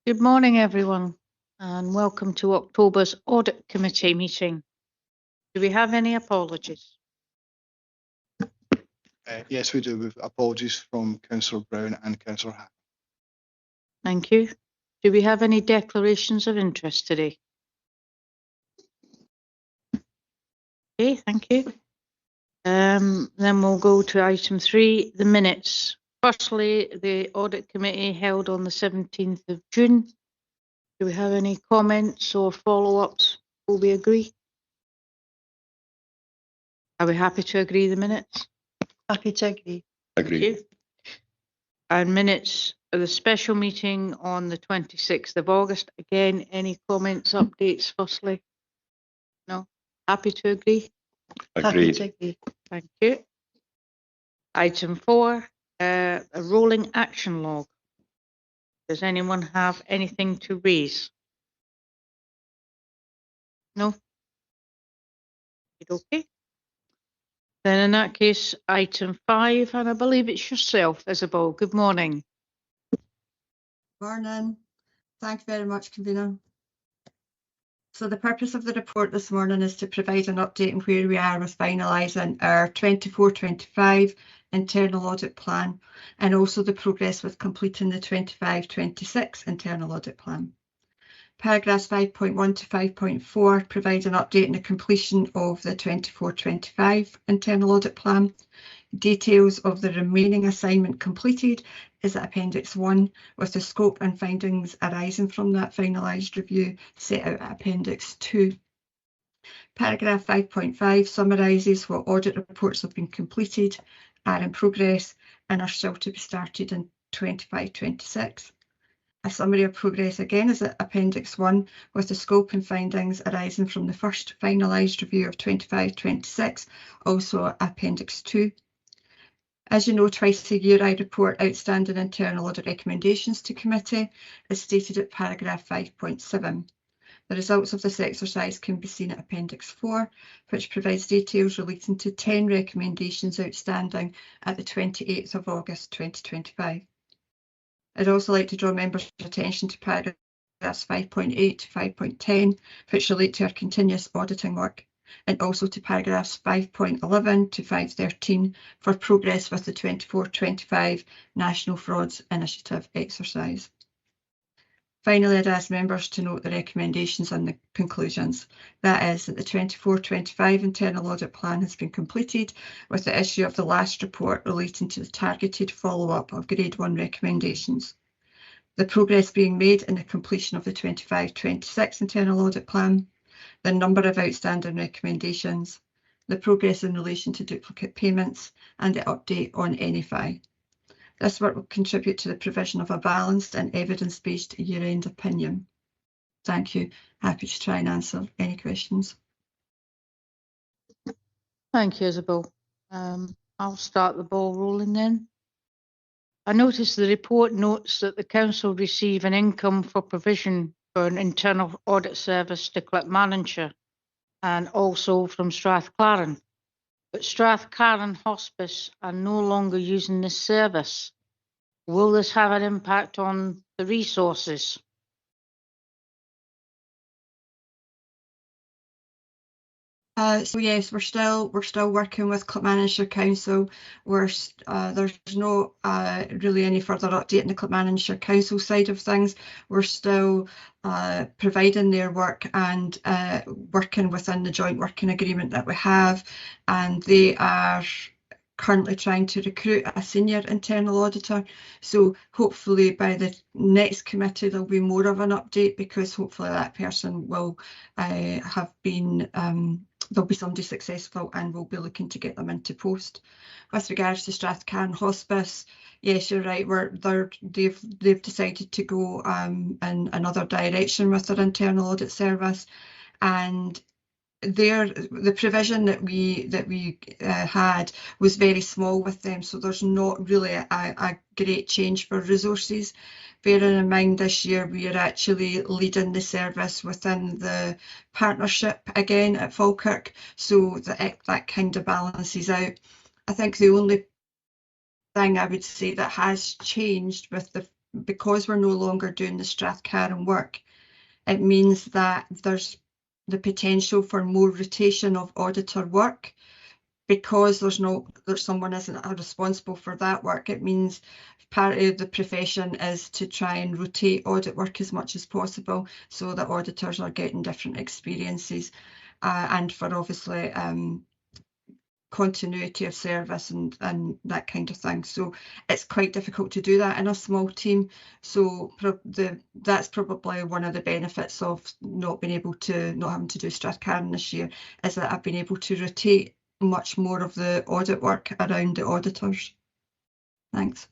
Good morning, everyone, and welcome to October's Audit Committee meeting. Do we have any apologies? Yes, we do, with apologies from Councillor Brown and Councillor Hack. Thank you. Do we have any declarations of interest today? Okay, thank you. Then we'll go to item 3, the minutes. Firstly, the Audit Committee held on the 17th of June. Do we have any comments or follow-ups? Will we agree? Are we happy to agree the minutes? Happy to agree. Agree. And minutes of the special meeting on the 26th of August. Again, any comments, updates firstly? No? Happy to agree? Happy to agree. Thank you. Item 4, a rolling action log. Does anyone have anything to raise? No? Okay. Then in that case, item 5, and I believe it's yourself, Isabel. Good morning. Morning. Thank you very much, Convener. So the purpose of the report this morning is to provide an update on where we are with finalising our 24-25 internal audit plan and also the progress with completing the 25-26 internal audit plan. Paragraphs 5.1 to 5.4 provide an update on the completion of the 24-25 internal audit plan. Details of the remaining assignment completed is at Appendix 1, with the scope and findings arising from that finalised review set out at Appendix 2. Paragraph 5.5 summarises what audit reports have been completed, are in progress and are still to be started in 25-26. A summary of progress again is at Appendix 1, with the scope and findings arising from the first finalised review of 25-26, also at Appendix 2. As you know, twice a year I report outstanding internal audit recommendations to committee, as stated at paragraph 5.7. The results of this exercise can be seen at Appendix 4, which provides details relating to 10 recommendations outstanding at the 28th of August 2025. I'd also like to draw members' attention to paragraphs 5.8 to 5.10, which relate to our continuous auditing work, and also to paragraphs 5.11 to 5.13 for progress with the 24-25 National Frauds Initiative exercise. Finally, I'd ask members to note the recommendations and the conclusions. That is that the 24-25 internal audit plan has been completed with the issue of the last report relating to the targeted follow-up of Grade 1 recommendations. The progress being made in the completion of the 25-26 internal audit plan, the number of outstanding recommendations, the progress in relation to duplicate payments, and the update on NFI. This work will contribute to the provision of a balanced and evidence-based year-end opinion. Thank you. Happy to try and answer any questions. Thank you, Isabel. I'll start the ball rolling then. I notice the report notes that the Council receive an income for provision for an internal audit service to Clackmannanshire and also from Strathclaren. But Strathclaren Hospice are no longer using this service. Will this have an impact on the resources? So yes, we're still working with Clackmannanshire Council. There's no really any further update on the Clackmannanshire Council side of things. We're still providing their work and working within the joint working agreement that we have, and they are currently trying to recruit a senior internal auditor. So hopefully by the next committee there'll be more of an update, because hopefully that person will have been there'll be somebody successful and we'll be looking to get them into post. With regards to Strathclaren Hospice, yes, you're right, they've decided to go in another direction with their internal audit service, and the provision that we had was very small with them, so there's not really a great change for resources. Bearing in mind this year we are actually leading the service within the partnership again at Falkirk, so that kind of balances out. I think the only thing I would say that has changed with the because we're no longer doing the Strathcarron work, it means that there's the potential for more rotation of auditor work. Because there's someone isn't responsible for that work, it means part of the profession is to try and rotate audit work as much as possible so that auditors are getting different experiences, and for obviously continuity of service and that kind of thing. So it's quite difficult to do that in a small team. So that's probably one of the benefits of not having to do Strathcarron this year, is that I've been able to rotate much more of the audit work around the auditors. Thanks.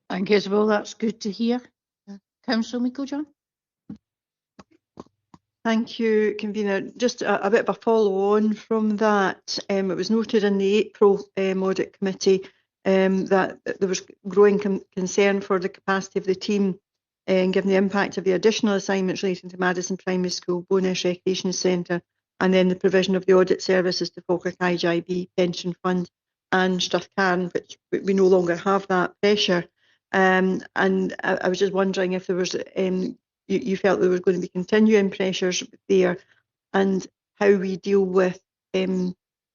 Thank you, Isabel. That's good to hear. Councillor Meikle-John. Thank you, Convener. Just a bit of a follow-on from that. It was noted in the April Audit Committee that there was growing concern for the capacity of the team, given the impact of the additional assignments relating to Madison Primary School, Bowness Recreation Centre, and then the provision of the audit services to Falkirk IJB Pension Fund and Strathcarron, which we no longer have that pressure. And I was just wondering if there was you felt there was going to be continuing pressures there, and how we deal with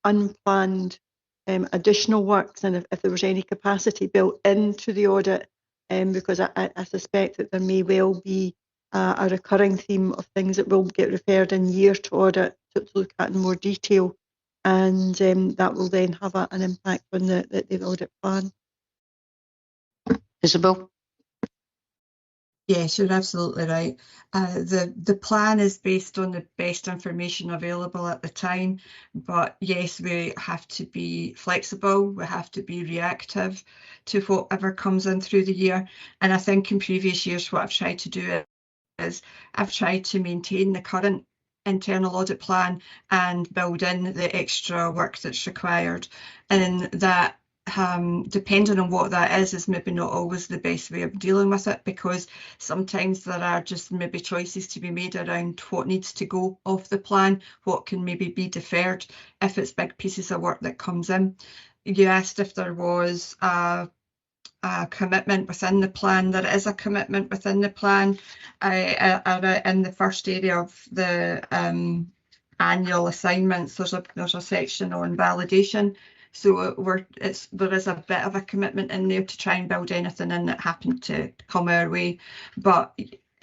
unplanned additional works, and if there was any capacity built into the audit, because I suspect that there may well be a recurring theme of things that will get referred in year to audit to look at in more detail, and that will then have an impact on the audit plan. Isabel. Yes, you're absolutely right. The plan is based on the best information available at the time, but yes, we have to be flexible, we have to be reactive to whatever comes in through the year. And I think in previous years what I've tried to do is I've tried to maintain the current internal audit plan and build in the extra work that's required, and that depending on what that is maybe not always the best way of dealing with it, because sometimes there are just maybe choices to be made around what needs to go off the plan, what can maybe be deferred if it's big pieces of work that comes in. You asked if there was a commitment within the plan. There is a commitment within the plan in the first area of the annual assignments. There's a section on validation. So there is a bit of a commitment in there to try and build anything in that happened to come our way, but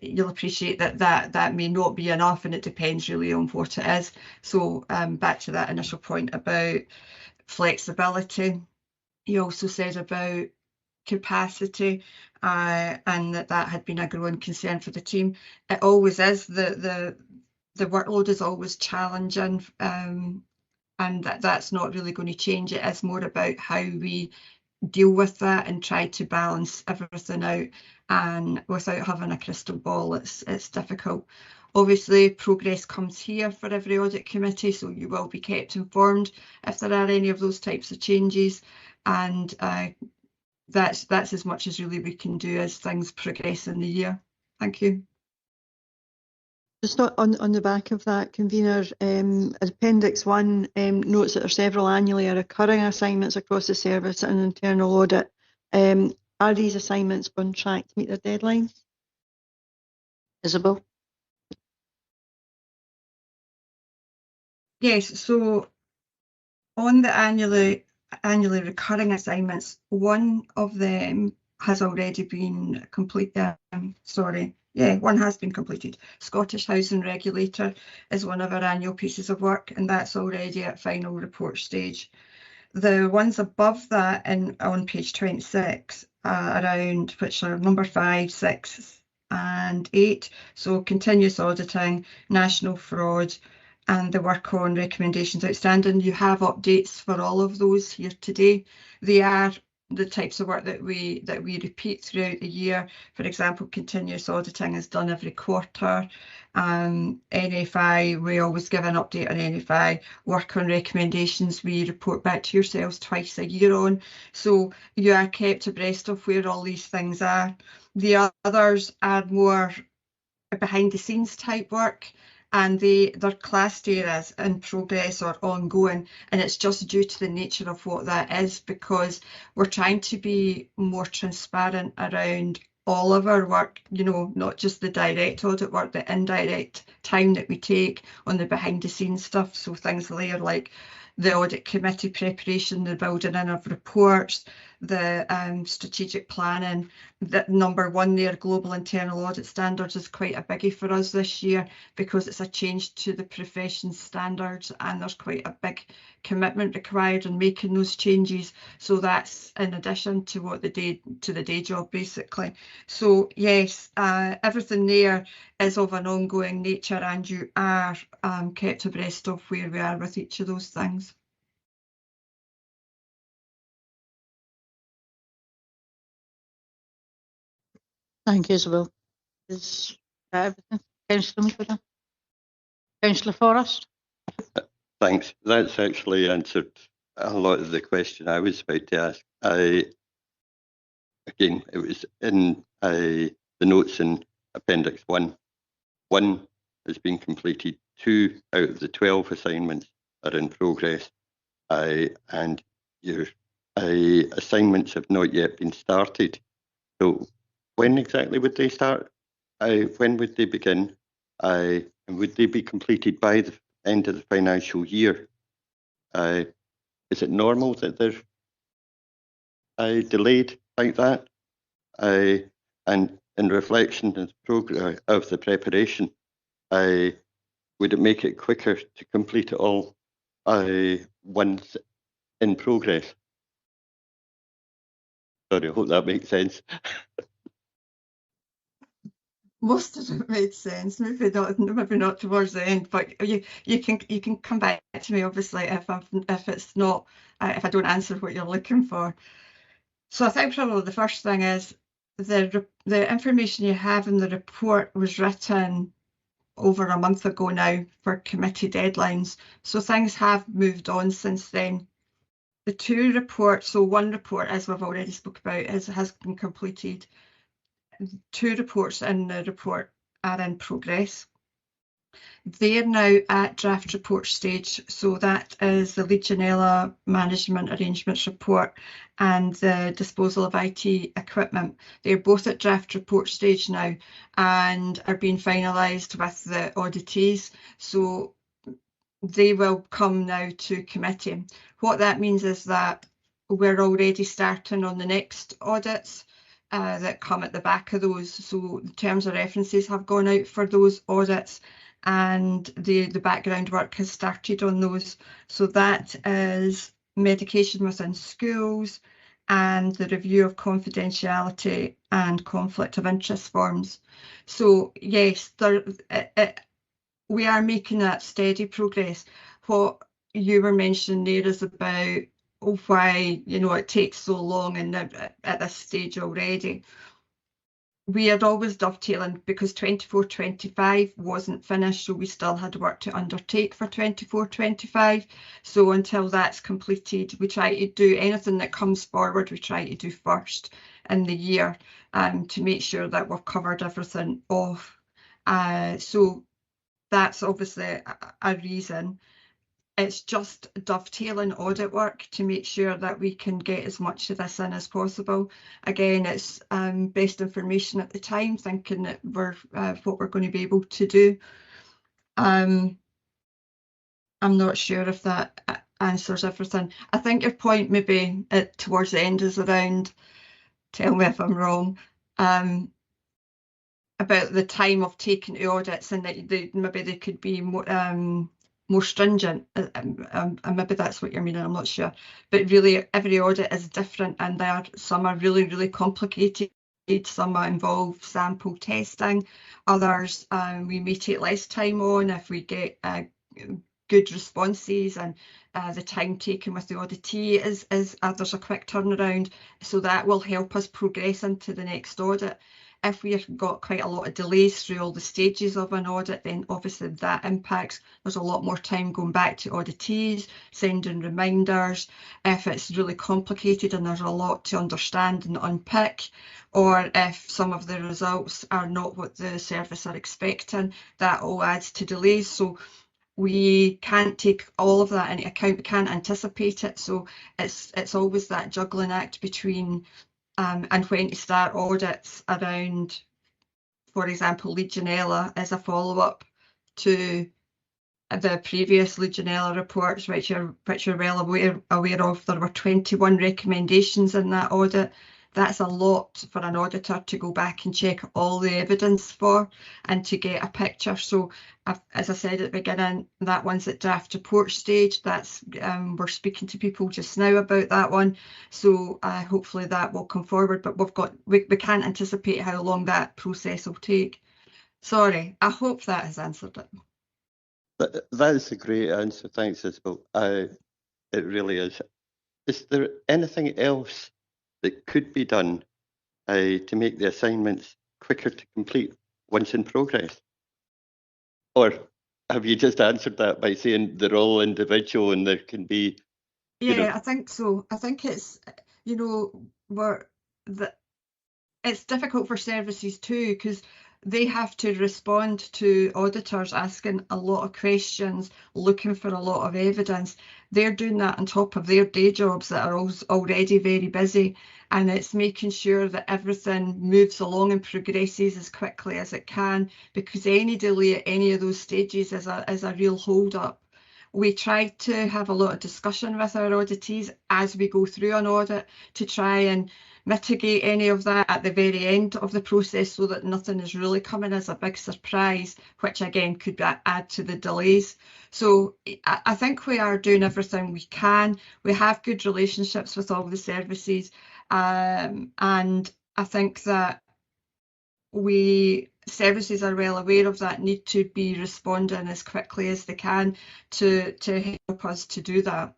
you'll appreciate that may not be enough, and it depends really on what it is. So back to that initial point about flexibility, you also said about capacity, and that had been a growing concern for the team. It always is. The workload is always challenging, and that's not really going to change. It is more about how we deal with that and try to balance everything out, and without having a crystal ball, it's difficult. Obviously, progress comes here for every audit committee, so you will be kept informed if there are any of those types of changes, and that's as much as really we can do as things progress in the year. Thank you. Just on the back of that, Convener, Appendix 1 notes that there are several annually recurring assignments across the service and internal audit. Are these assignments on track to meet their deadlines? Isabel. Yes, so on the annually recurring assignments, one of them has already been completed. One has been completed. Scottish Housing Regulator is one of our annual pieces of work, and that's already at final report stage. The ones above that on page 26 around, which are number 5, 6 and 8, so continuous auditing, national fraud, and the work on recommendations outstanding. You have updates for all of those here today. They are the types of work that we repeat throughout the year. For example, continuous auditing is done every quarter. NFI, we always give an update on NFI. Work on recommendations, we report back to yourselves twice a year on. So you are kept abreast of where all these things are. The others are more behind the scenes type work, and they're classed here as in progress or ongoing, and it's just due to the nature of what that is, because we're trying to be more transparent around all of our work, you know, not just the direct audit work, the indirect time that we take on the behind the scenes stuff. So things there like the audit committee preparation, the building in of reports, the strategic planning. That number one there, global internal audit standards, is quite a biggie for us this year because it's a change to the profession standards, and there's quite a big commitment required in making those changes. So that's in addition to what the day job basically. So yes, everything there is of an ongoing nature, and you are kept abreast of where we are with each of those things. Thank you, Isabel. Is that everything? Councillor McGuigan? Councillor Forrest? Thanks. That's actually answered a lot of the question I was about to ask. Again, it was in the notes in Appendix 1. 1 has been completed, 2 out of the 12 assignments are in progress, and your assignments have not yet been started. So when exactly would they start? When would they begin? And would they be completed by the end of the financial year? Is it normal that they're delayed like that? And in reflection of the preparation, would it make it quicker to complete it all once in progress? Sorry, I hope that makes sense. Most of it made sense. Maybe not towards the end, but you can come back to me obviously if it's not if I don't answer what you're looking for. So I think probably the first thing is the information you have in the report was written over a month ago now for committee deadlines. So things have moved on since then. The 2 reports, so 1 report, as we've already spoke about, has been completed. 2 reports in the report are in progress. They're now at draft report stage, so that is the Legionella Management Arrangements report and the disposal of IT equipment. They're both at draft report stage now and are being finalised with the auditees, so they will come now to committee. What that means is that we're already starting on the next audits that come at the back of those. So the terms of references have gone out for those audits, and the background work has started on those. So that is medication within schools and the review of confidentiality and conflict of interest forms. So yes, we are making that steady progress. What you were mentioning there is about why, you know, it takes so long and at this stage already. We had always dovetailing because 24-25 wasn't finished, so we still had work to undertake for 24-25. So until that's completed, we try to do anything that comes forward, we try to do first in the year to make sure that we've covered everything off. So that's obviously a reason. It's just dovetailing audit work to make sure that we can get as much of this in as possible. Again, it's best information at the time, thinking that we're what we're going to be able to do. I'm not sure if that answers everything. I think your point maybe towards the end is around, tell me if I'm wrong, about the time of taking the audits and that maybe they could be more stringent, and maybe that's what you're meaning, I'm not sure. But really, every audit is different, and some are really, really complicated. Some involve sample testing. Others we may take less time on if we get good responses, and the time taken with the auditee is there's a quick turnaround, so that will help us progress into the next audit. if we've got quite a lot of delays through all the stages of an audit, then obviously that impacts. There's a lot more time going back to auditees, sending reminders. If it's really complicated and there's a lot to understand and unpick, or if some of the results are not what the service are expecting, that all adds to delays. So we can't take all of that into account, we can't anticipate it. So it's always that juggling act between and when to start audits around, for example, Legionella as a follow-up to the previous Legionella reports, which you're well aware of. There were 21 recommendations in that audit. That's a lot for an auditor to go back and check all the evidence for and to get a picture. So as I said at the beginning, that one's at draft report stage. That's we're speaking to people just now about that one. So hopefully that will come forward, but we can't anticipate how long that process will take. Sorry, I hope that has answered it. That is a great answer. Thanks, Isabel. It really is. Is there anything else that could be done to make the assignments quicker to complete once in progress? Or have you just answered that by saying they're all individual and there can be... Yeah, I think so. I think it's, it's difficult for services too, because they have to respond to auditors asking a lot of questions, looking for a lot of evidence. They're doing that on top of their day jobs that are already very busy, and it's making sure that everything moves along and progresses as quickly as it can, because any delay at any of those stages is a real hold up. We try to have a lot of discussion with our auditees as we go through an audit to try and mitigate any of that at the very end of the process, so that nothing is really coming as a big surprise, which again could add to the delays. So I think we are doing everything we can. We have good relationships with all the services, and I think that services are well aware of that need to be responding as quickly as they can to help us to do that.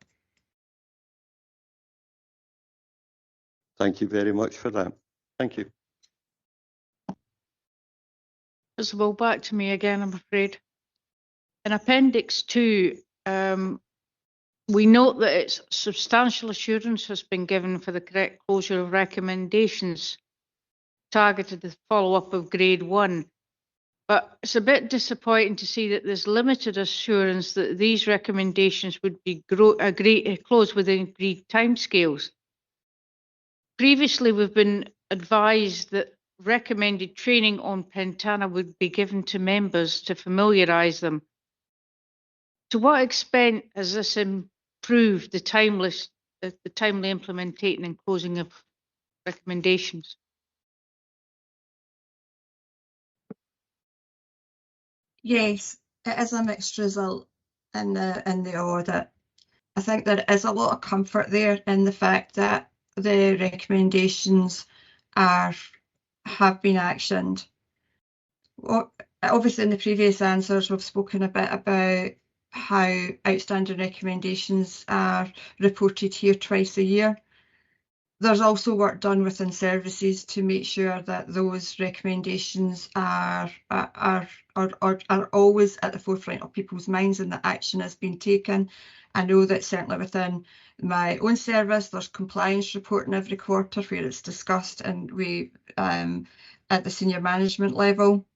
Thank you very much for that. Thank you. Isabel, back to me again, I'm afraid. In Appendix 2, we note that it's substantial assurance has been given for the correct closure of recommendations targeted the follow-up of Grade 1. But it's a bit disappointing to see that there's limited assurance that these recommendations would be closed within agreed timescales. Previously, we've been advised that recommended training on Pentana would be given to members to familiarise them. To what extent has this improved the timely implementation and closing of recommendations? Yes, it is a mixed result in the audit. I think there is a lot of comfort there in the fact that the recommendations have been actioned. Well, obviously in the previous answers we've spoken a bit about how outstanding recommendations are reported here twice a year. There's also work done within services to make sure that those recommendations are always at the forefront of people's minds and that action has been taken. I know that certainly within my own service, there's compliance reporting every quarter where it's discussed, and we at the senior management level.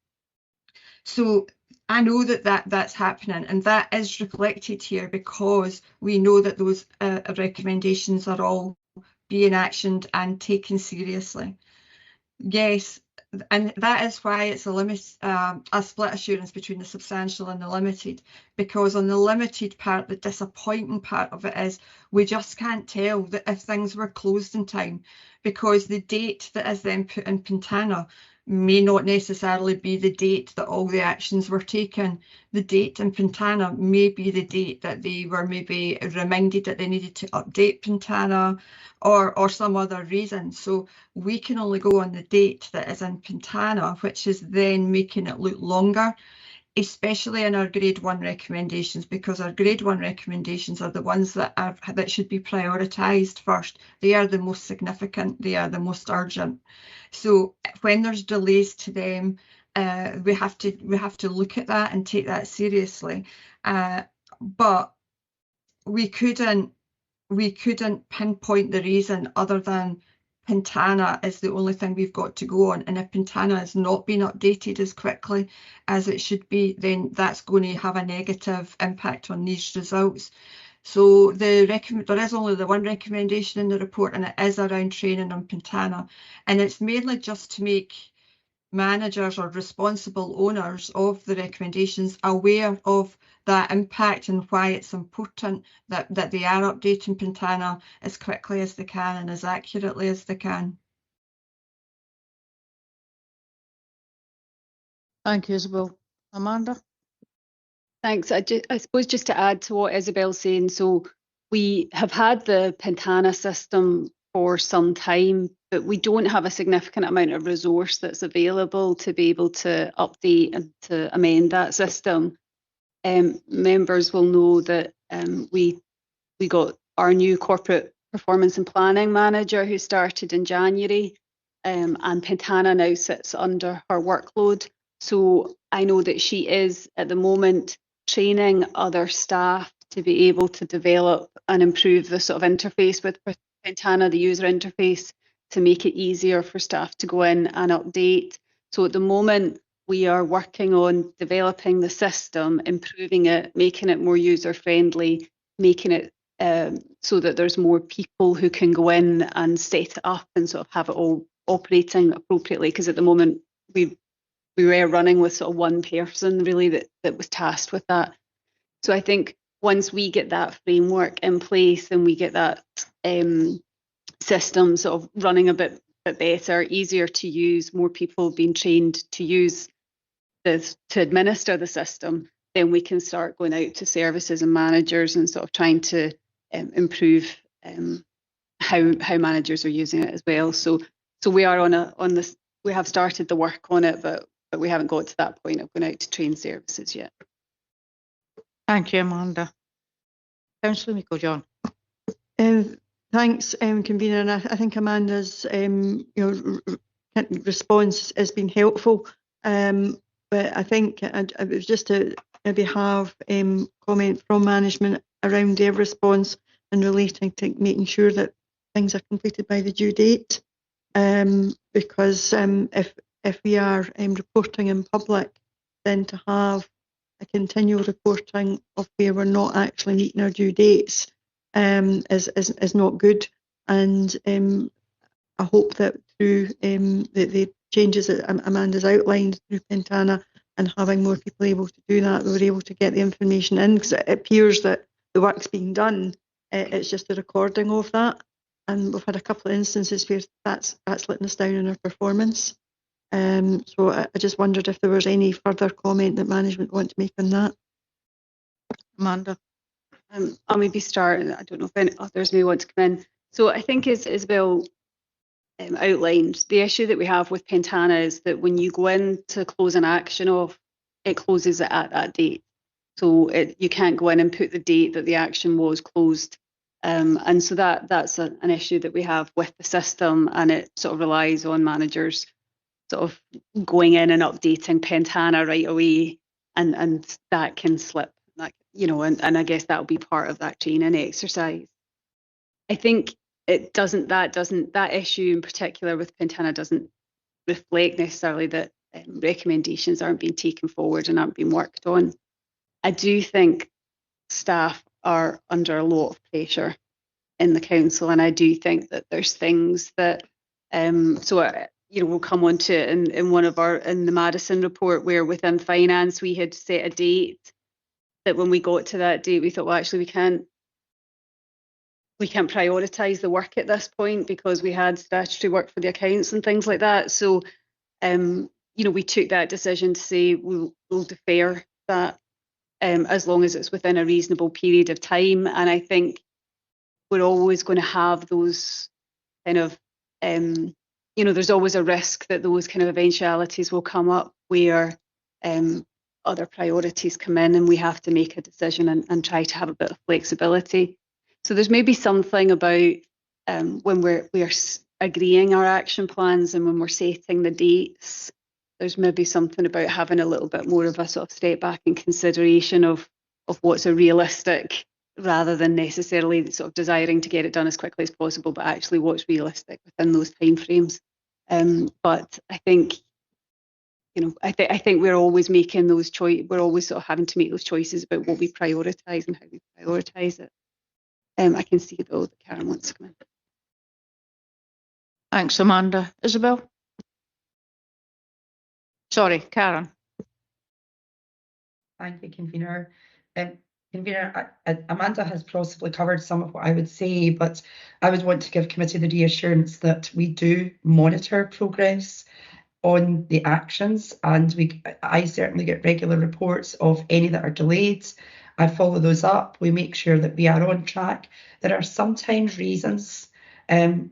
So I know that that's happening, and that is reflected here because we know that those recommendations are all being actioned and taken seriously. Yes, and that is why it's a split assurance between the substantial and the limited, because on the limited part, the disappointing part of it is we just can't tell that if things were closed in time, because the date that is then put in Pentana may not necessarily be the date that all the actions were taken. The date in Pentana may be the date that they were maybe reminded that they needed to update Pentana or some other reason. So we can only go on the date that is in Pentana, which is then making it look longer. especially in our grade 1 recommendations, because our grade 1 recommendations are the ones that should be prioritised first. They are the most significant, they are the most urgent. So when there's delays to them, we have to look at that and take that seriously. But we couldn't pinpoint the reason other than Pintana is the only thing we've got to go on. And if Pintana has not been updated as quickly as it should be, then that's going to have a negative impact on these results. So there is only the one recommendation in the report, and it is around training on Pintana. And it's mainly just to make managers or responsible owners of the recommendations aware of that impact and why it's important that they are updating Pintana as quickly as they can and as accurately as they can. Thank you, Isabel. Amanda? Thanks. I suppose just to add to what Isabel's saying, so we have had the Pintana system for some time, but we don't have a significant amount of resource that's available to be able to update and to amend that system. Members will know that we got our new corporate performance and planning manager who started in January, and Pintana now sits under her workload. So I know that she is at the moment training other staff to be able to develop and improve the sort of interface with Pintana, the user interface, to make it easier for staff to go in and update. So at the moment, we are working on developing the system, improving it, making it more user-friendly, making it so that there's more people who can go in and set it up and sort of have it all operating appropriately. Because at the moment, we were running with sort of one person really that was tasked with that. So I think once we get that framework in place and we get that system sort of running a bit better, easier to use, more people being trained to use this, to administer the system, then we can start going out to services and managers and sort of trying to improve how managers are using it as well. So we are on this. We have started the work on it, but we haven't got to that point of going out to train services yet. Thank you, Amanda. Councillor Meikle-John. Thanks, convener. And I think Amanda's response has been helpful. But I think it was just to maybe have comment from management around their response and relating to making sure that things are completed by the due date. Because if we are reporting in public, then to have a continual reporting of where we're not actually meeting our due dates is not good. And I hope that through the changes that Amanda's outlined through Pintana and having more people able to do that, we were able to get the information in, because it appears that the work's being done. It's just the recording of that. And we've had a couple of instances where that's letting us down in our performance. So I just wondered if there was any further comment that management want to make on that. Amanda. I'll maybe start. I don't know if any others may want to come in. So I think as Isabel outlined, the issue that we have with Pintana is that when you go in to close an action off, it closes it at that date. So you can't go in and put the date that the action was closed. And so that's an issue that we have with the system, and it sort of relies on managers sort of going in and updating Pintana right away, and that can slip. And I guess that'll be part of that training exercise. I think that issue in particular with Pintana doesn't reflect necessarily that recommendations aren't being taken forward and aren't being worked on. I do think staff are under a lot of pressure in the council, and I do think that there's things that we'll come on to in the Madison report, where within finance we had set a date that when we got to that date we thought, well, actually we can't prioritise the work at this point because we had statutory work for the accounts and things like that. So we took that decision to say we'll defer that as long as it's within a reasonable period of time. And I think we're always going to have those kind of there's always a risk that those kind of eventualities will come up where other priorities come in and we have to make a decision and try to have a bit of flexibility. So there's maybe something about when we're agreeing our action plans and when we're setting the dates, there's maybe something about having a little bit more of a sort of step back in consideration of what's a realistic, rather than necessarily sort of desiring to get it done as quickly as possible, but actually what's realistic within those timeframes. But I think, I think we're always making those choices. We're always sort of having to make those choices about what we prioritise and how we prioritise it. I can see though that Karen wants to come in. Thanks, Amanda. Isabel? Sorry, Karen. Thank you, Convener. Convener, Amanda has possibly covered some of what I would say, but I would want to give committee the reassurance that we do monitor progress on the actions, and I certainly get regular reports of any that are delayed. I follow those up. We make sure that we are on track. There are sometimes reasons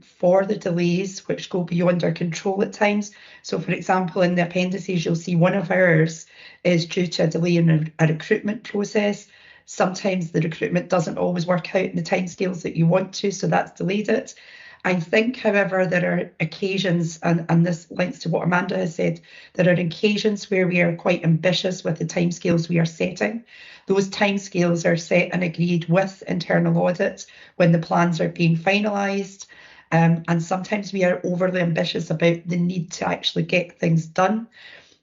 for the delays which go beyond our control at times. So, for example, in the appendices, you'll see one of ours is due to a delay in a recruitment process. Sometimes the recruitment doesn't always work out in the timescales that you want to, so that's delayed it. I think, however, there are occasions, and this links to what Amanda has said, there are occasions where we are quite ambitious with the timescales we are setting. Those timescales are set and agreed with internal audit when the plans are being finalised. And sometimes we are overly ambitious about the need to actually get things done.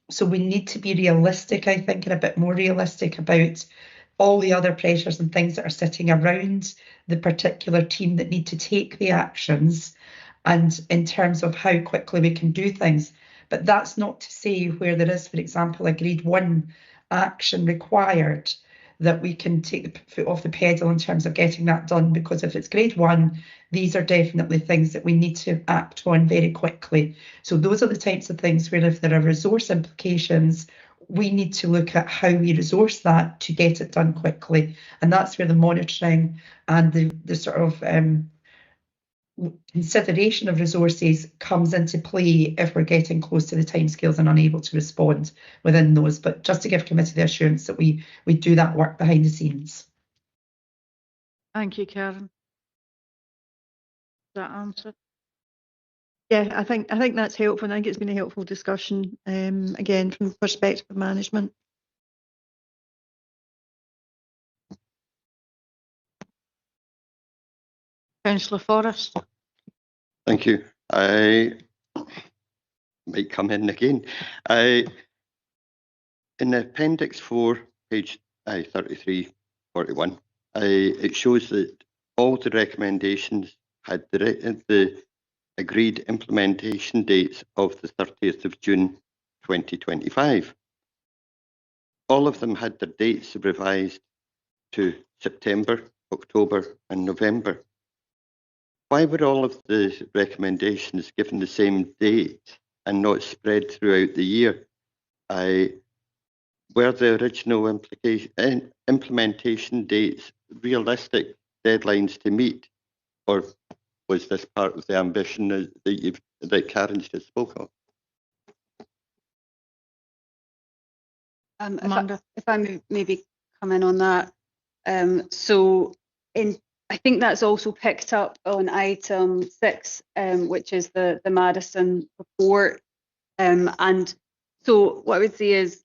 So we need to be realistic, I think, and a bit more realistic about all the other pressures and things that are sitting around the particular team that need to take the actions, and in terms of how quickly we can do things. But that's not to say where there is, for example, a grade 1 action required, that we can take the foot off the pedal in terms of getting that done, because if it's grade 1, these are definitely things that we need to act on very quickly. So those are the types of things where if there are resource implications, we need to look at how we resource that to get it done quickly. And that's where the monitoring and the sort of consideration of resources comes into play if we're getting close to the timescales and unable to respond within those. But just to give committee the assurance that we do that work behind the scenes. Thank you, Karen. That answer? Yeah, I think that's helpful. And I think it's been a helpful discussion, again, from the perspective of management. Councillor Forrest. Thank you. I might come in again. In Appendix 4, page 3341, it shows that all the recommendations had the agreed implementation dates of the 30th of June 2025. All of them had their dates revised to September, October and November. Why were all of the recommendations given the same date and not spread throughout the year? Were the original implementation dates realistic deadlines to meet, or was this part of the ambition that Karen's just spoke of? If I maybe come in on that. I think that's also picked up on item 6, which is the Madison report. And so what I would say is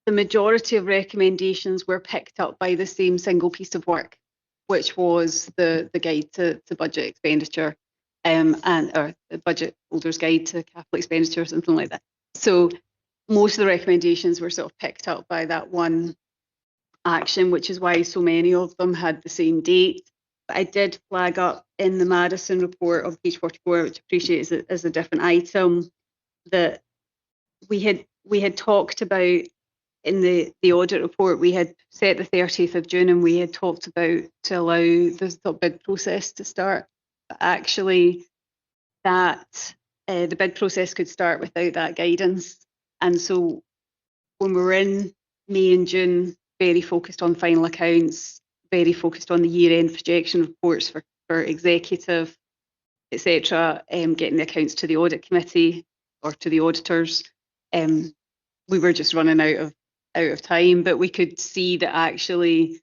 the majority of recommendations were picked up by the same single piece of work, which was the guide to budget expenditure, or the budget holder's guide to capital expenditure, something like that. So most of the recommendations were sort of picked up by that one action, which is why so many of them had the same date. But I did flag up in the Madison report on page 44, which I appreciate is a different item, that we had talked about in the audit report. We had set the 30th of June and we had talked about to allow the bid process to start. But actually that the bid process could start without that guidance. And so when we were in May and June, very focused on final accounts, very focused on the year-end projection reports for executive, etc., getting the accounts to the audit committee or to the auditors, we were just running out of out of time, but we could see that actually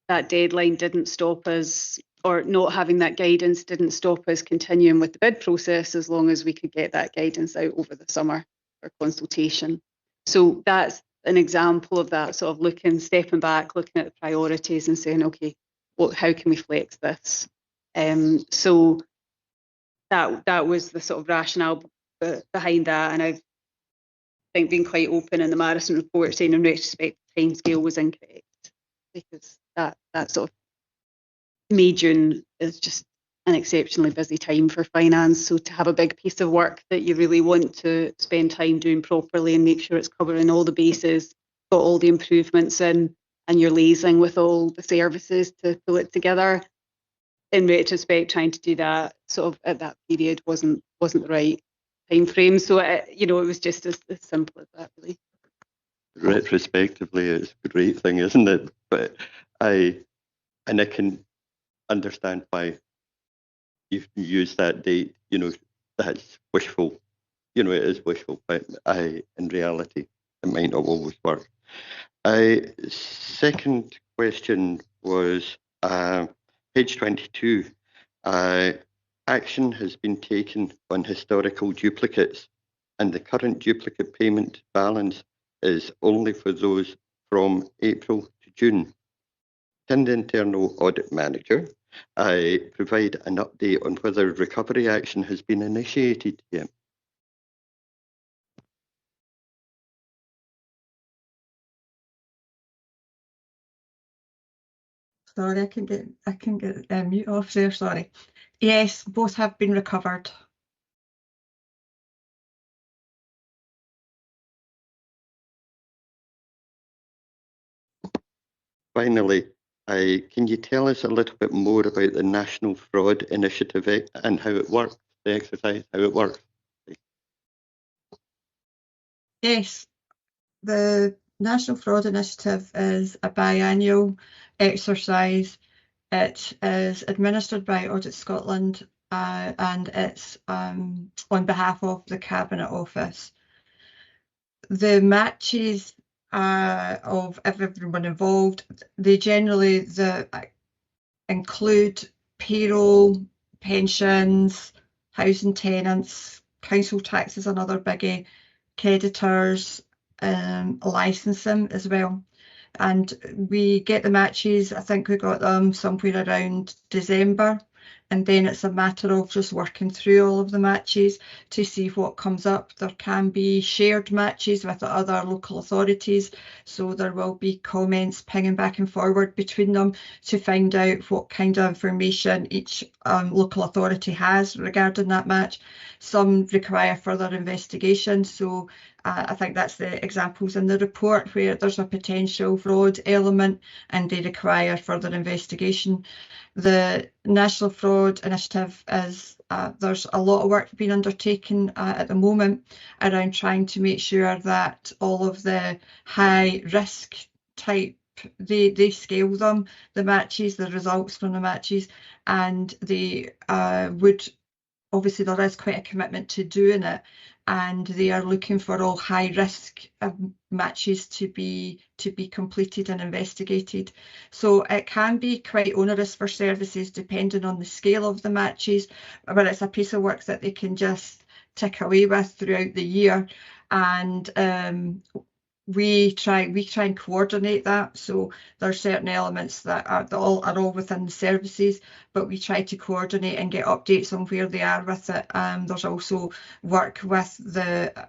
that deadline didn't stop us, or not having that guidance didn't stop us continuing with the bid process, as long as we could get that guidance out over the summer for consultation. So that's an example of that sort of stepping back, looking at the priorities and saying, okay, how can we flex this? So that was the sort of rationale behind that, and I've think being quite open in the Marison report, saying in retrospect the timescale was incorrect, because that sort of May, June is just an exceptionally busy time for finance. So to have a big piece of work that you really want to spend time doing properly and make sure it's covering all the bases, got all the improvements in, and you're liaising with all the services to pull it together, in retrospect, trying to do that sort of at that period wasn't the right time frame. So it was just as simple as that, really. Retrospectively, it's a great thing, isn't it? But I can understand why you've used that date. That's wishful. It is wishful, but in reality, it might not always work. Second question was page 22. Action has been taken on historical duplicates, and the current duplicate payment balance is only for those from April to June. Can the internal audit manager provide an update on whether recovery action has been initiated yet? Sorry, I can get mute off there, sorry. Yes, both have been recovered. Finally, can you tell us a little bit more about the National Fraud Initiative and how it works, the exercise, how it works? Yes, the National Fraud Initiative is a biannual exercise. It is administered by Audit Scotland and it's on behalf of the Cabinet Office. The matches of everyone involved, they generally include payroll, pensions, housing tenants, council tax is another biggie, creditors, licensing as well. And we get the matches, I think we got them somewhere around December, and then it's a matter of just working through all of the matches to see what comes up. There can be shared matches with the other local authorities, so there will be comments pinging back and forward between them to find out what kind of information each local authority has regarding that match. Some require further investigation, so I think that's the examples in the report where there's a potential fraud element and they require further investigation. The National Fraud Initiative is, there's a lot of work being undertaken at the moment around trying to make sure that all of the high risk type, they scale them, the matches, the results from the matches, and they would, obviously there is quite a commitment to doing it, and they are looking for all high risk matches to be completed and investigated. So it can be quite onerous for services depending on the scale of the matches, but it's a piece of work that they can just tick away with throughout the year. And we try and coordinate that. So there are certain elements that are all within the services, but we try to coordinate and get updates on where they are with it. There's also work with the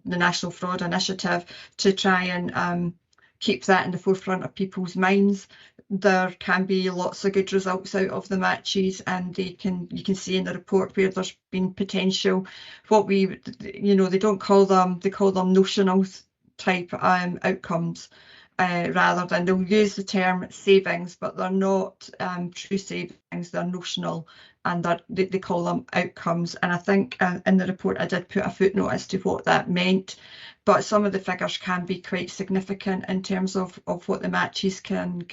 National Fraud Initiative to try and keep that in the forefront of people's minds. There can be lots of good results out of the matches, and you can see in the report where there's been potential, they don't call them, they call them notional type outcomes, rather than, they'll use the term savings, but they're not true savings, they're notional, and they call them outcomes. And I think in the report I did put a footnote as to what that meant, but some of the figures can be quite significant in terms of what the matches can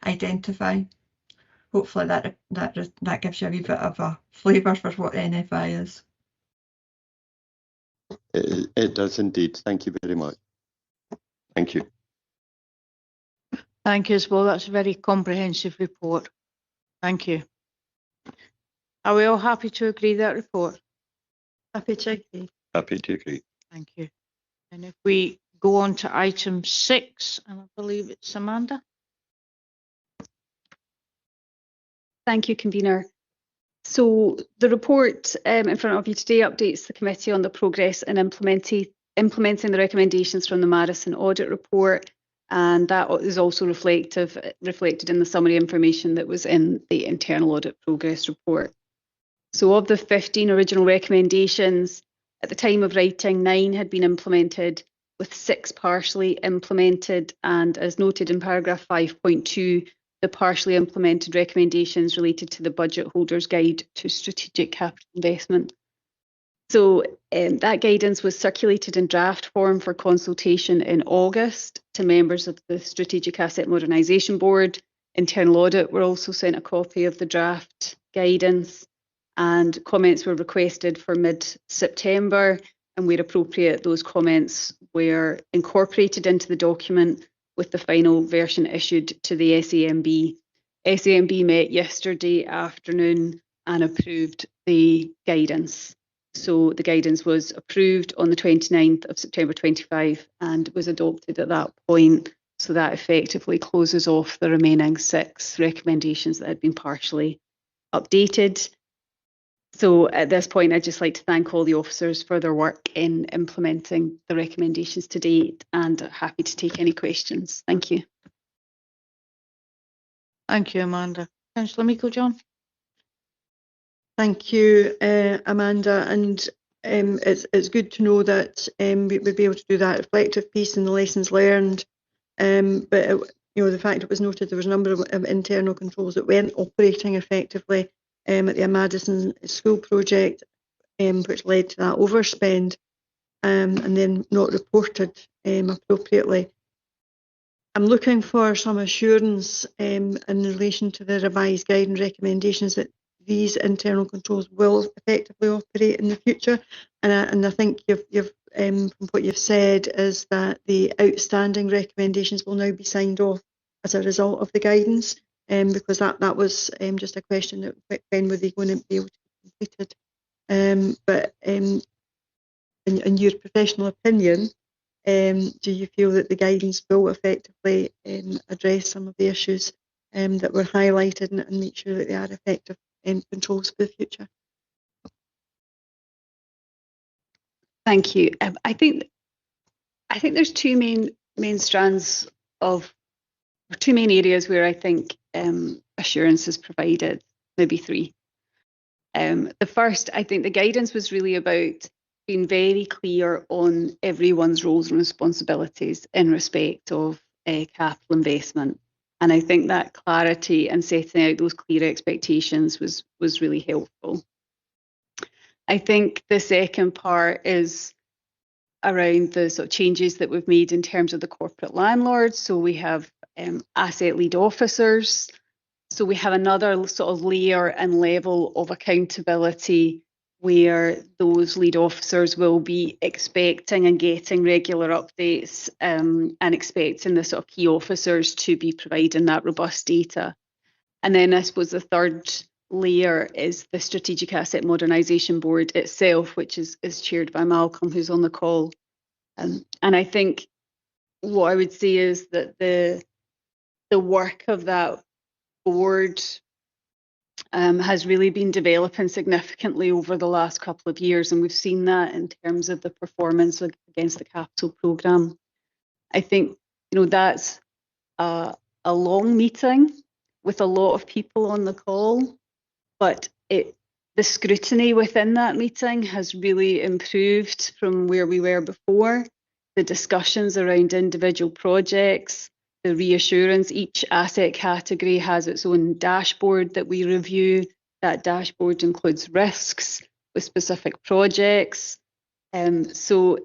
identify. Hopefully that gives you a wee bit of a flavour for what NFI is. It does indeed. Thank you very much. Thank you. Thank you, Isabel. That's a very comprehensive report. Thank you. Are we all happy to agree that report? Happy to agree. Happy to agree. Thank you. And if we go on to item 6, and I believe it's Amanda. Thank you, Convener. So the report in front of you today updates the committee on the progress in implementing the recommendations from the Madison Audit Report, and that is also reflected in the summary information that was in the Internal Audit Progress Report. So of the 15 original recommendations, at the time of writing, 9 had been implemented, with 6 partially implemented, and as noted in paragraph 5.2, the partially implemented recommendations related to the Budget Holders Guide to Strategic Capital Investment. So that guidance was circulated in draft form for consultation in August to members of the Strategic Asset Modernisation Board. Internal Audit were also sent a copy of the draft guidance, and comments were requested for mid-September, and where appropriate, those comments were incorporated into the document with the final version issued to the SAMB. SAMB met yesterday afternoon and approved the guidance. So the guidance was approved on the 29th of September 25 and was adopted at that point. So that effectively closes off the remaining 6 recommendations that had been partially updated. So at this point, I'd just like to thank all the officers for their work in implementing the recommendations to date, and happy to take any questions. Thank you. Thank you, Amanda. Councillor Meikle-John. Thank you, Amanda. And it's good to know that we'd be able to do that reflective piece and the lessons learned. But the fact it was noted there was a number of internal controls that weren't operating effectively at the Madison School project, which led to that overspend, and then not reported appropriately. I'm looking for some assurance in relation to the revised guidance recommendations that these internal controls will effectively operate in the future. And I think you've from what you've said is that the outstanding recommendations will now be signed off as a result of the guidance, because that was just a question that when were they going to be able to be completed. But in your professional opinion, do you feel that the guidance will effectively address some of the issues that were highlighted and make sure that they are effective controls for the future? Thank you. I think there's two main strands of, or 2 main areas where I think assurance is provided, maybe 3. The first, I think the guidance was really about being very clear on everyone's roles and responsibilities in respect of capital investment. And I think that clarity and setting out those clear expectations was really helpful. I think the second part is around the sort of changes that we've made in terms of the corporate landlords. So we have asset lead officers. So we have another sort of layer and level of accountability where those lead officers will be expecting and getting regular updates, and expecting the sort of key officers to be providing that robust data. And then I suppose the third layer is the Strategic Asset Modernisation Board itself, which is chaired by Malcolm, who's on the call. And I think what I would say is that the work of that board has really been developing significantly over the last couple of years, and we've seen that in terms of the performance against the capital programme. I think that's a long meeting with a lot of people on the call, but the scrutiny within that meeting has really improved from where we were before. The discussions around individual projects, the reassurance, each asset category has its own dashboard that we review. That dashboard includes risks with specific projects. So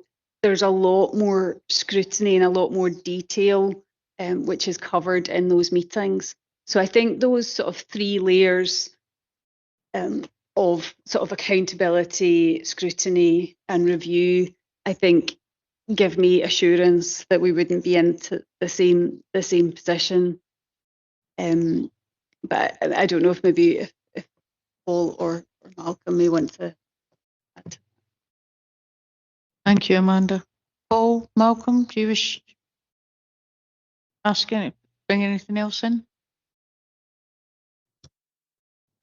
there's a lot more scrutiny and a lot more detail, which is covered in those meetings. So I think those sort of 3 layers of sort of accountability, scrutiny and review, I think give me assurance that we wouldn't be into the same position. But I don't know if maybe if Paul or Malcolm may want to add. Thank you, Amanda. Paul, Malcolm, do you wish bring anything else in?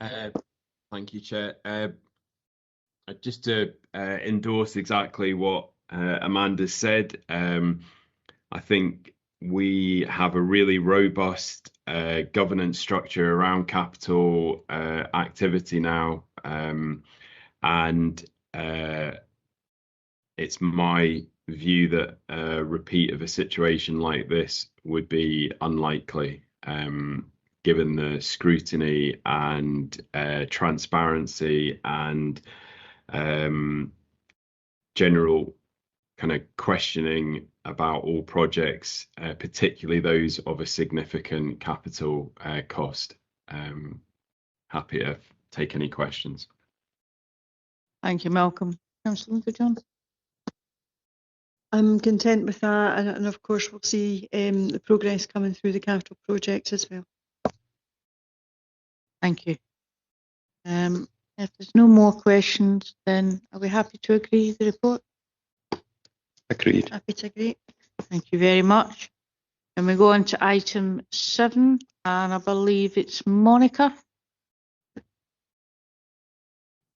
Thank you, Chair. Just to endorse exactly what Amanda said, I think we have a really robust governance structure around capital activity now, and it's my view that a repeat of a situation like this would be unlikely, given the scrutiny and transparency and general kind of questioning about all projects, particularly those of a significant capital cost. Happy to take any questions. Thank you, Malcolm. Councillor John. I'm content with that, and of course we'll see the progress coming through the capital projects as well. Thank you. If there's no more questions, then are we happy to agree with the report? Agreed. Happy to agree. Thank you very much. And we go on to item 7, and I believe it's Monica.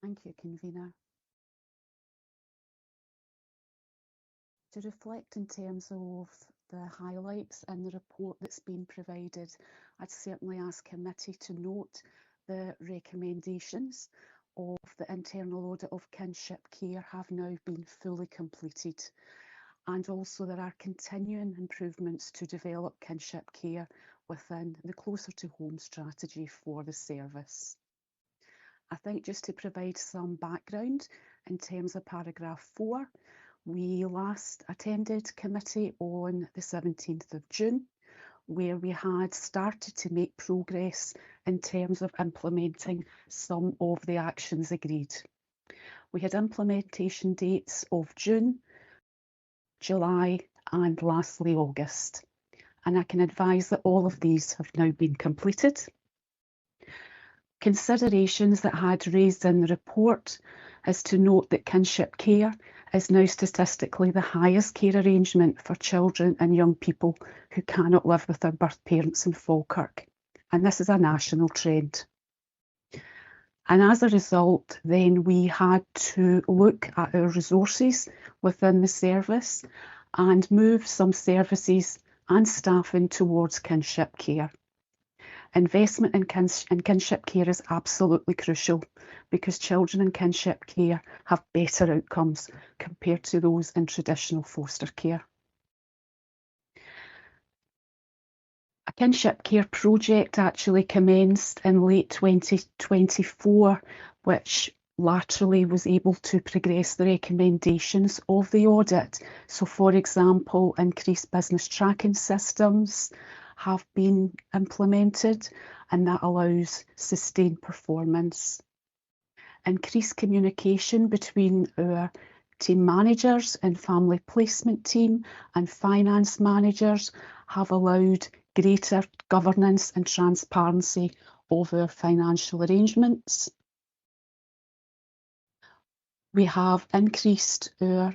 Thank you, Convener. To reflect in terms of the highlights in the report that's been provided, I'd certainly ask committee to note the recommendations of the internal audit of kinship care have now been fully completed, and also there are continuing improvements to develop kinship care within the closer to home strategy for the service. I think just to provide some background in terms of paragraph 4, we last attended committee on the 17th of June, where we had started to make progress in terms of implementing some of the actions agreed. We had implementation dates of June, July, and lastly August. And I can advise that all of these have now been completed. Considerations that had raised in the report is to note that kinship care is now statistically the highest care arrangement for children and young people who cannot live with their birth parents in Falkirk. And this is a national trend. And as a result, then we had to look at our resources within the service and move some services and staffing towards kinship care. Investment in kinship care is absolutely crucial because children in kinship care have better outcomes compared to those in traditional foster care. A kinship care project actually commenced in late 2024, which laterally was able to progress the recommendations of the audit. So, for example, increased business tracking systems have been implemented, and that allows sustained performance. Increased communication between our team managers and family placement team and finance managers have allowed greater governance and transparency of our financial arrangements. We have increased our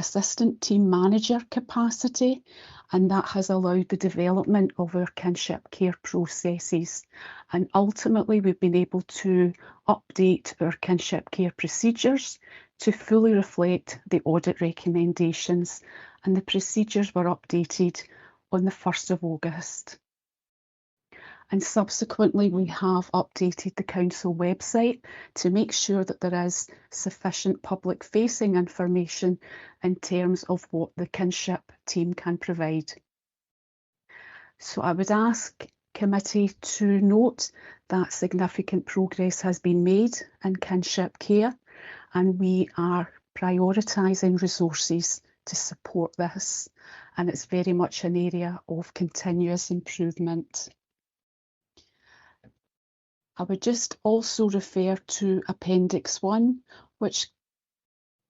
assistant team manager capacity, and that has allowed the development of our kinship care processes. And ultimately, we've been able to update our kinship care procedures to fully reflect the audit recommendations, and the procedures were updated on the 1st of August. And subsequently, we have updated the council website to make sure that there is sufficient public-facing information in terms of what the kinship team can provide. So I would ask committee to note that significant progress has been made in kinship care, and we are prioritising resources to support this, and it's very much an area of continuous improvement. I would just also refer to Appendix 1, which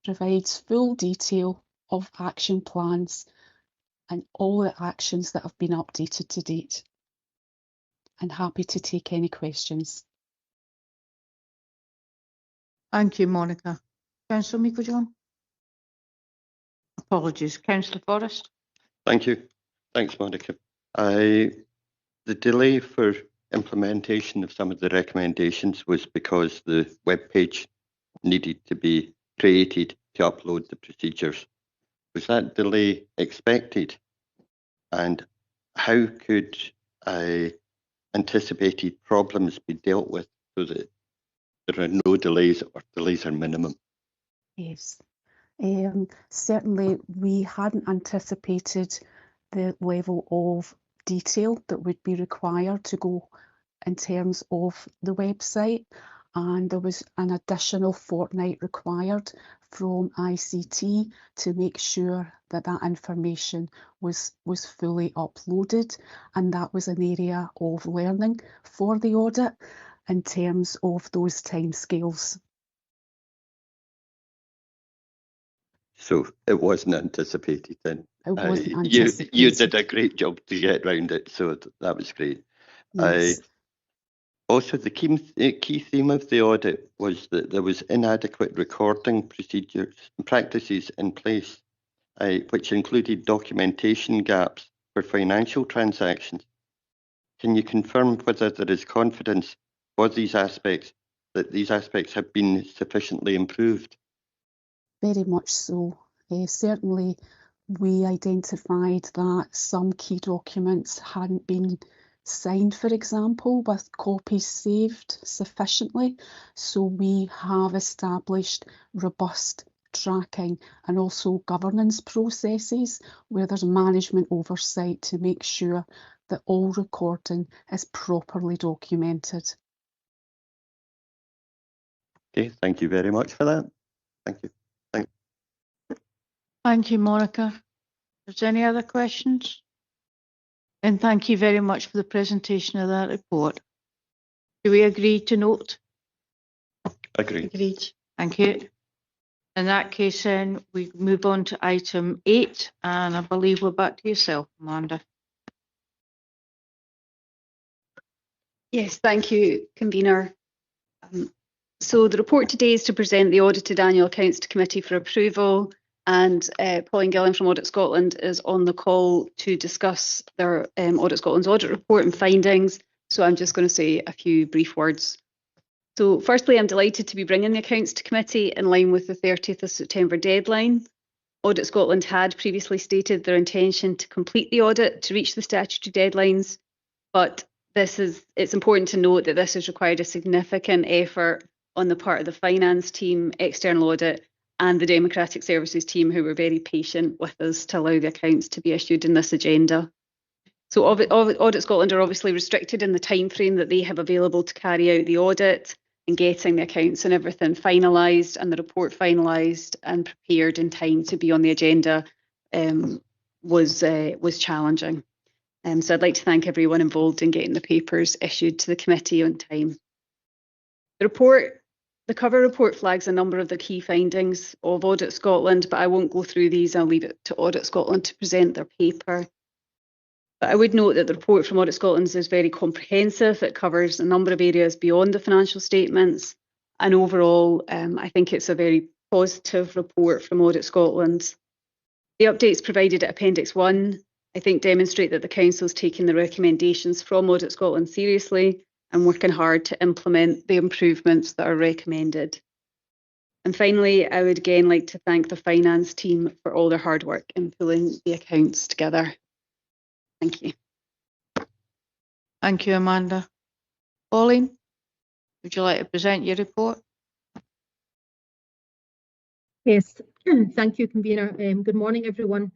provides full detail of action plans and all the actions that have been updated to date. And happy to take any questions. Thank you, Monica. Councillor Meikle-John? Apologies. Councillor Forrest? Thank you. Thanks, Monica. The delay for implementation of some of the recommendations was because the web page needed to be created to upload the procedures. Was that delay expected? And how could anticipated problems be dealt with so that there are no delays or delays are minimum? Yes. Certainly, we hadn't anticipated the level of detail that would be required to go in terms of the website, and there was an additional fortnight required from ICT to make sure that that information was fully uploaded, and that was an area of learning for the audit in terms of those timescales. So it wasn't anticipated then. It wasn't You anticipated. did a great job to get around it, so that was great. Yes. Also, the key theme of the audit was that there was inadequate recording procedures and practices in place, which included documentation gaps for financial transactions. Can you confirm whether there is confidence for these aspects, that these aspects have been sufficiently improved? Very much so. Certainly, we identified that some key documents hadn't been signed, for example, with copies saved sufficiently. So we have established robust tracking and also governance processes where there's management oversight to make sure that all recording is properly documented. Okay, thank you very much for that. Thank you. Thank you, Monica. Is there any other questions? And thank you very much for the presentation of that report. Do we agree to note? Agreed. Agreed. Thank you. In that case, then we move on to item 8, and I believe we're back to yourself, Amanda. Yes, thank you, convener. So the report today is to present the audited annual accounts to committee for approval, and Pauline Gillian from Audit Scotland is on the call to discuss their Audit Scotland's audit report and findings. So I'm just going to say a few brief words. So firstly, I'm delighted to be bringing the accounts to committee in line with the 30th of September deadline. Audit Scotland had previously stated their intention to complete the audit to reach the statutory deadlines, but it's important to note that this has required a significant effort on the part of the finance team, external audit, and the Democratic Services team, who were very patient with us to allow the accounts to be issued in this agenda. So Audit Scotland are obviously restricted in the timeframe that they have available to carry out the audit, and getting the accounts and everything finalised and the report finalised and prepared in time to be on the agenda was challenging. So I'd like to thank everyone involved in getting the papers issued to the committee on time. The cover report flags a number of the key findings of Audit Scotland, but I won't go through these. I'll leave it to Audit Scotland to present their paper. But I would note that the report from Audit Scotland is very comprehensive. It covers a number of areas beyond the financial statements. And overall, I think it's a very positive report from Audit Scotland. The updates provided at Appendix 1, I think, demonstrate that the Council is taking the recommendations from Audit Scotland seriously and working hard to implement the improvements that are recommended. And finally, I would again like to thank the finance team for all their hard work in pulling the accounts together. Thank you. Thank you, Amanda. Pauline, would you like to present your report? Yes, thank you, convener. Good morning, everyone.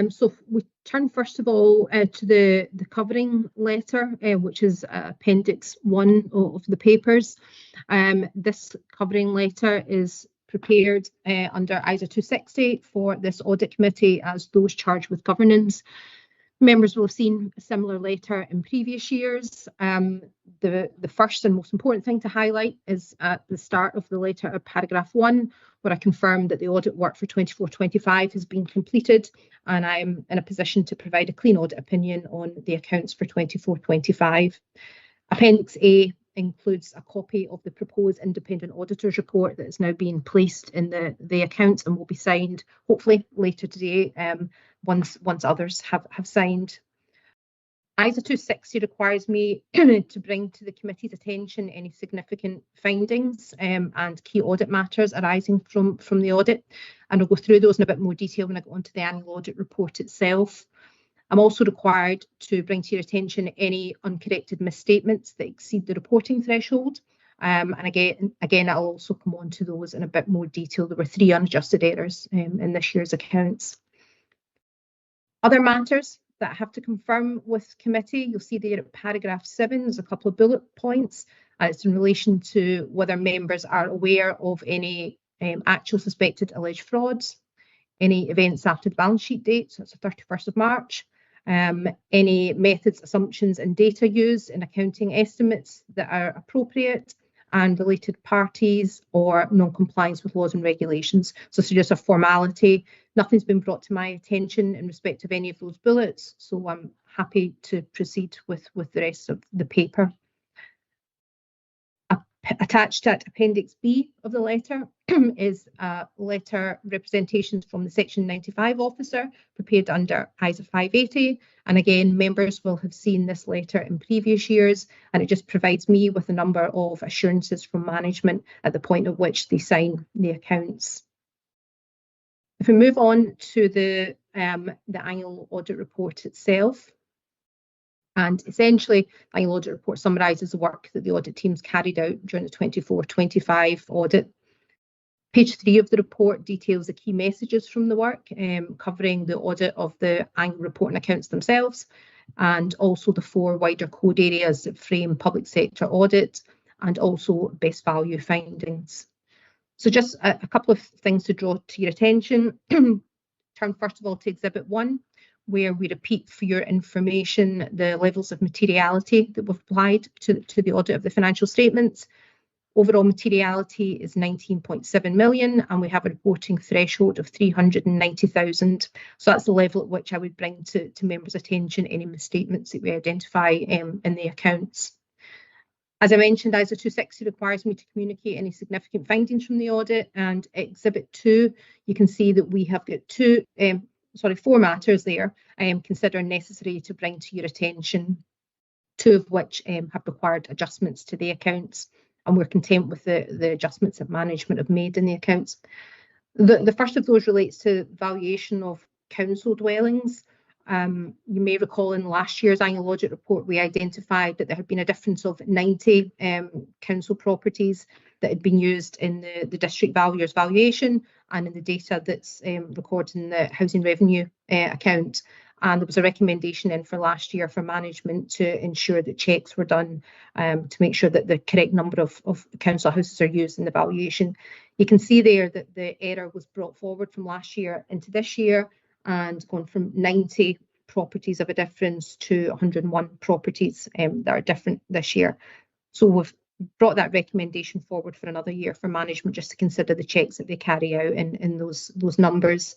So we turn first of all to the covering letter, which is Appendix 1 of the papers. This covering letter is prepared under ISA 260 for this audit committee as those charged with governance. Members will have seen a similar letter in previous years. The first and most important thing to highlight is at the start of the letter at paragraph 1, where I confirm that the audit work for 24-25 has been completed, and I am in a position to provide a clean audit opinion on the accounts for 24-25. Appendix A includes a copy of the proposed independent auditor's report that is now being placed in the accounts and will be signed hopefully later today, once others have signed. ISA 260 requires me to bring to the committee's attention any significant findings and key audit matters arising from the audit, and I'll go through those in a bit more detail when I go on to the annual audit report itself. I'm also required to bring to your attention any uncorrected misstatements that exceed the reporting threshold. And again, I'll also come on to those in a bit more detail. There were 3 unadjusted errors in this year's accounts. Other matters that I have to confirm with committee, you'll see there at paragraph 7, there's a couple of bullet points. It's in relation to whether members are aware of any actual suspected alleged frauds, any events after the balance sheet date, so that's the 31st of March, any methods, assumptions and data used in accounting estimates that are appropriate, and related parties or non-compliance with laws and regulations. So it's just a formality. Nothing's been brought to my attention in respect of any of those bullets, so I'm happy to proceed with the rest of the paper. Attached at Appendix B of the letter is a letter representations from the Section 95 officer prepared under ISA 580. And again, members will have seen this letter in previous years, and it just provides me with a number of assurances from management at the point at which they sign the accounts. If we move on to the annual audit report itself, and essentially, the annual audit report summarises the work that the audit teams carried out during the 24-25 audit. Page 3 of the report details the key messages from the work, covering the audit of the annual report and accounts themselves, and also the 4 wider code areas that frame public sector audit, and also best value findings. So just a couple of things to draw to your attention. Turn first of all to Exhibit 1, where we repeat for your information the levels of materiality that we've applied to the audit of the financial statements. Overall materiality is 19.7 million, and we have a reporting threshold of 390,000. So that's the level at which I would bring to members' attention any misstatements that we identify in the accounts. As I mentioned, ISA 260 requires me to communicate any significant findings from the audit, and Exhibit 2, you can see that we have got 4 matters there considered necessary to bring to your attention, 2 of which have required adjustments to the accounts, and we're content with the adjustments that management have made in the accounts. The first of those relates to valuation of council dwellings. You may recall in last year's annual audit report, we identified that there had been a difference of 90 council properties that had been used in the district valuer's valuation and in the data that's recorded in the housing revenue account. And there was a recommendation in for last year for management to ensure that checks were done to make sure that the correct number of council houses are used in the valuation. You can see there that the error was brought forward from last year into this year, and gone from 90 properties of a difference to 101 properties that are different this year. So we've brought that recommendation forward for another year for management just to consider the checks that they carry out in those numbers.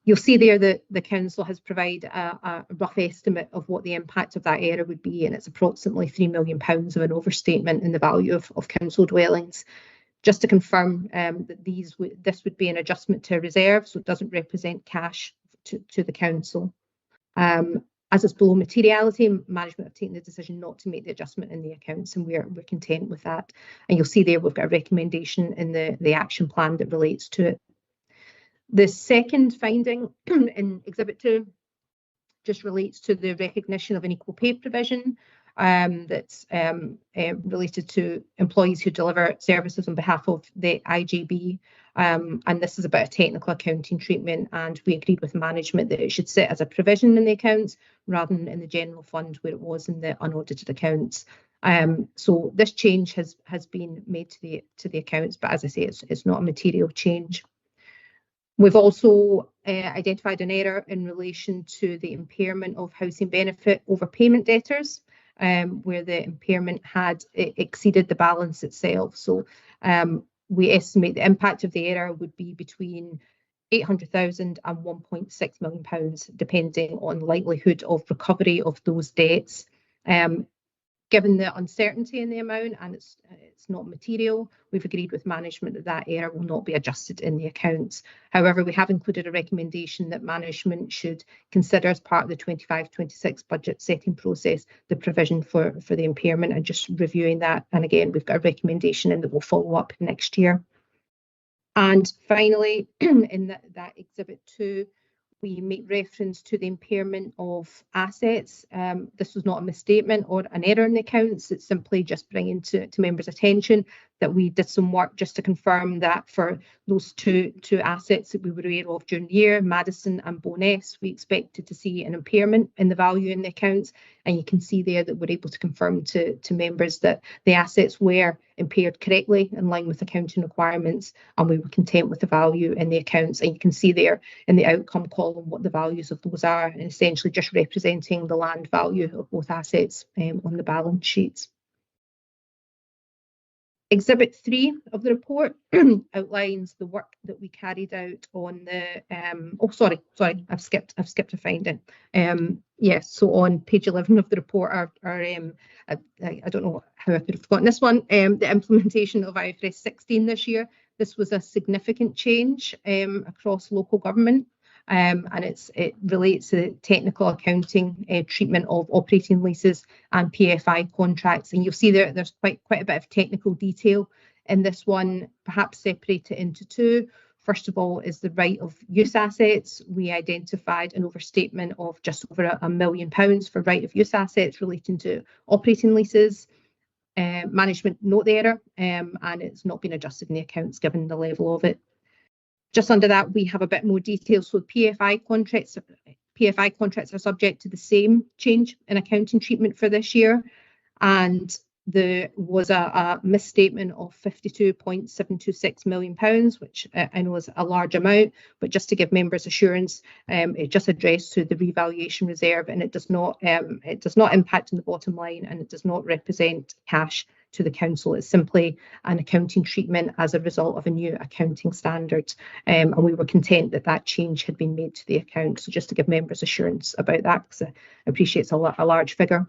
You'll see there that the council has provided a rough estimate of what the impact of that error would be, and it's approximately £3 million of an overstatement in the value of council dwellings. Just to confirm that this would be an adjustment to a reserve, so it doesn't represent cash to the council. As it's below materiality, management have taken the decision not to make the adjustment in the accounts, and we're content with that. And you'll see there we've got a recommendation in the action plan that relates to it. The second finding in Exhibit 2 just relates to the recognition of an equal pay provision that's related to employees who deliver services on behalf of the IGB. And this is about a technical accounting treatment, and we agreed with management that it should sit as a provision in the accounts rather than in the general fund where it was in the unaudited accounts. So this change has been made to the accounts, but as I say, it's not a material change. We've also identified an error in relation to the impairment of housing benefit overpayment debtors, where the impairment had exceeded the balance itself. So we estimate the impact of the error would be between £800,000 and £1.6 million, depending on likelihood of recovery of those debts. Given the uncertainty in the amount and it's not material, we've agreed with management that that error will not be adjusted in the accounts. However, we have included a recommendation that management should consider as part of the 25-26 budget setting process the provision for the impairment and just reviewing that. And again, we've got a recommendation and that will follow up next year. And finally, in that Exhibit 2, we make reference to the impairment of assets. This was not a misstatement or an error in the accounts. It's simply just bringing to members' attention that we did some work just to confirm that for those two assets that we were aware of during the year, Madison and Bowness, we expected to see an impairment in the value in the accounts. And you can see there that we're able to confirm to members that the assets were impaired correctly in line with accounting requirements, and we were content with the value in the accounts. And you can see there in the outcome column what the values of those are, and essentially just representing the land value of both assets on the balance sheets. Exhibit 3 of the report outlines the work that we carried out on the sorry, I've skipped a finding. Yes, so on page 11 of the report, I don't know how I could have forgotten this one, the implementation of IFRS 16 this year. This was a significant change across local government. And it relates to the technical accounting treatment of operating leases and PFI contracts. And you'll see there's quite a bit of technical detail in this one, perhaps separated into two. First of all is the right of use assets. We identified an overstatement of just over £1 million for right of use assets relating to operating leases. Management note the error, and it's not been adjusted in the accounts given the level of it. Just under that, we have a bit more detail. So PFI contracts are subject to the same change in accounting treatment for this year. And there was a misstatement of £52.726 million, which I know is a large amount, but just to give members assurance, it just addressed to the revaluation reserve, and it does not impact on the bottom line, and it does not represent cash to the council. It's simply an accounting treatment as a result of a new accounting standard, and we were content that that change had been made to the account. So just to give members assurance about that, because I appreciate it's a large figure.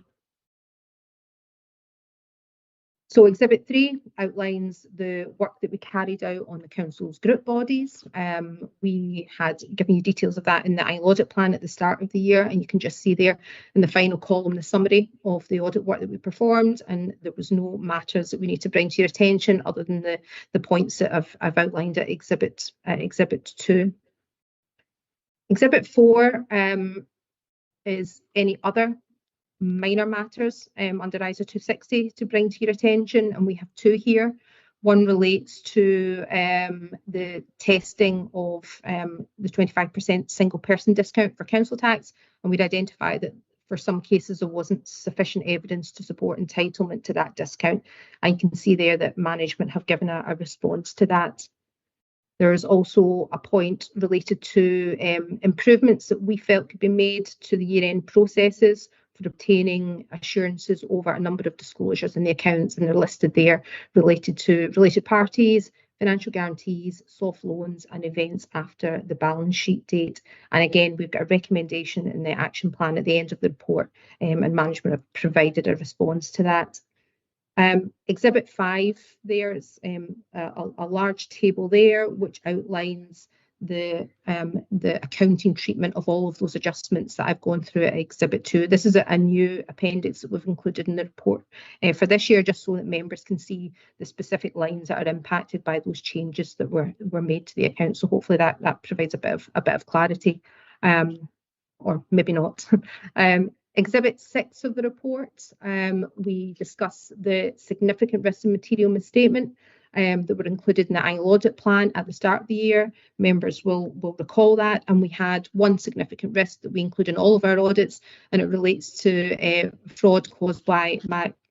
So Exhibit 3 outlines the work that we carried out on the council's group bodies. We had given you details of that in the annual audit plan at the start of the year, and you can just see there in the final column the summary of the audit work that we performed, and there was no matters that we need to bring to your attention other than the points that I've outlined at Exhibit 2. Exhibit 4 is any other minor matters under ISO 260 to bring to your attention, and we have two here. One relates to the testing of the 25% single person discount for council tax, and we'd identified that for some cases there wasn't sufficient evidence to support entitlement to that discount. And you can see there that management have given a response to that. There is also a point related to improvements that we felt could be made to the year-end processes for obtaining assurances over a number of disclosures in the accounts, and they're listed there related to related parties, financial guarantees, soft loans and events after the balance sheet date. And again, we've got a recommendation in the action plan at the end of the report, and management have provided a response to that. Exhibit 5, there's a large table there which outlines the accounting treatment of all of those adjustments that I've gone through at Exhibit 2. This is a new appendix that we've included in the report for this year, just so that members can see the specific lines that are impacted by those changes that were made to the account. So hopefully that provides a bit of clarity, or maybe not. Exhibit 6 of the report, we discuss the significant risks and material misstatement that were included in the annual audit plan at the start of the year. Members will recall that, and we had one significant risk that we include in all of our audits, and it relates to fraud caused by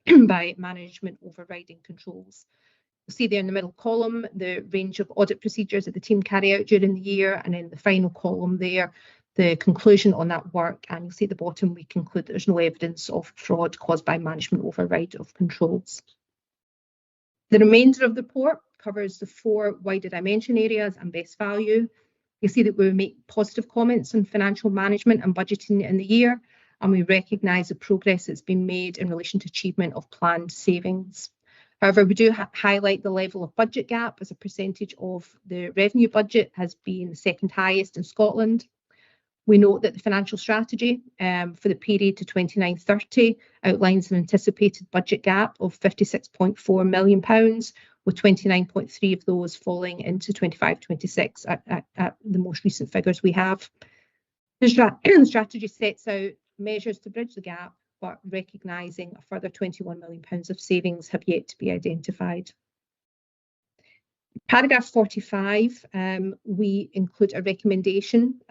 management overriding controls. You'll see there in the middle column the range of audit procedures that the team carry out during the year, and in the final column there, the conclusion on that work. And you'll see at the bottom we conclude there's no evidence of fraud caused by management override of controls. The remainder of the report covers the 4 wider dimension areas and best value. You'll see that we make positive comments on financial management and budgeting in the year, and we recognise the progress that's been made in relation to achievement of planned savings. However, we do highlight the level of budget gap as a percentage of the revenue budget has been the second highest in Scotland. We note that the financial strategy for the period to 29/30 outlines an anticipated budget gap of £56.4 million, with 29.3 of those falling into 25/26 at the most recent figures we have. The strategy sets out measures to bridge the gap, but recognising a further £21 million of savings have yet to be identified. Paragraph 45, we include a recommendation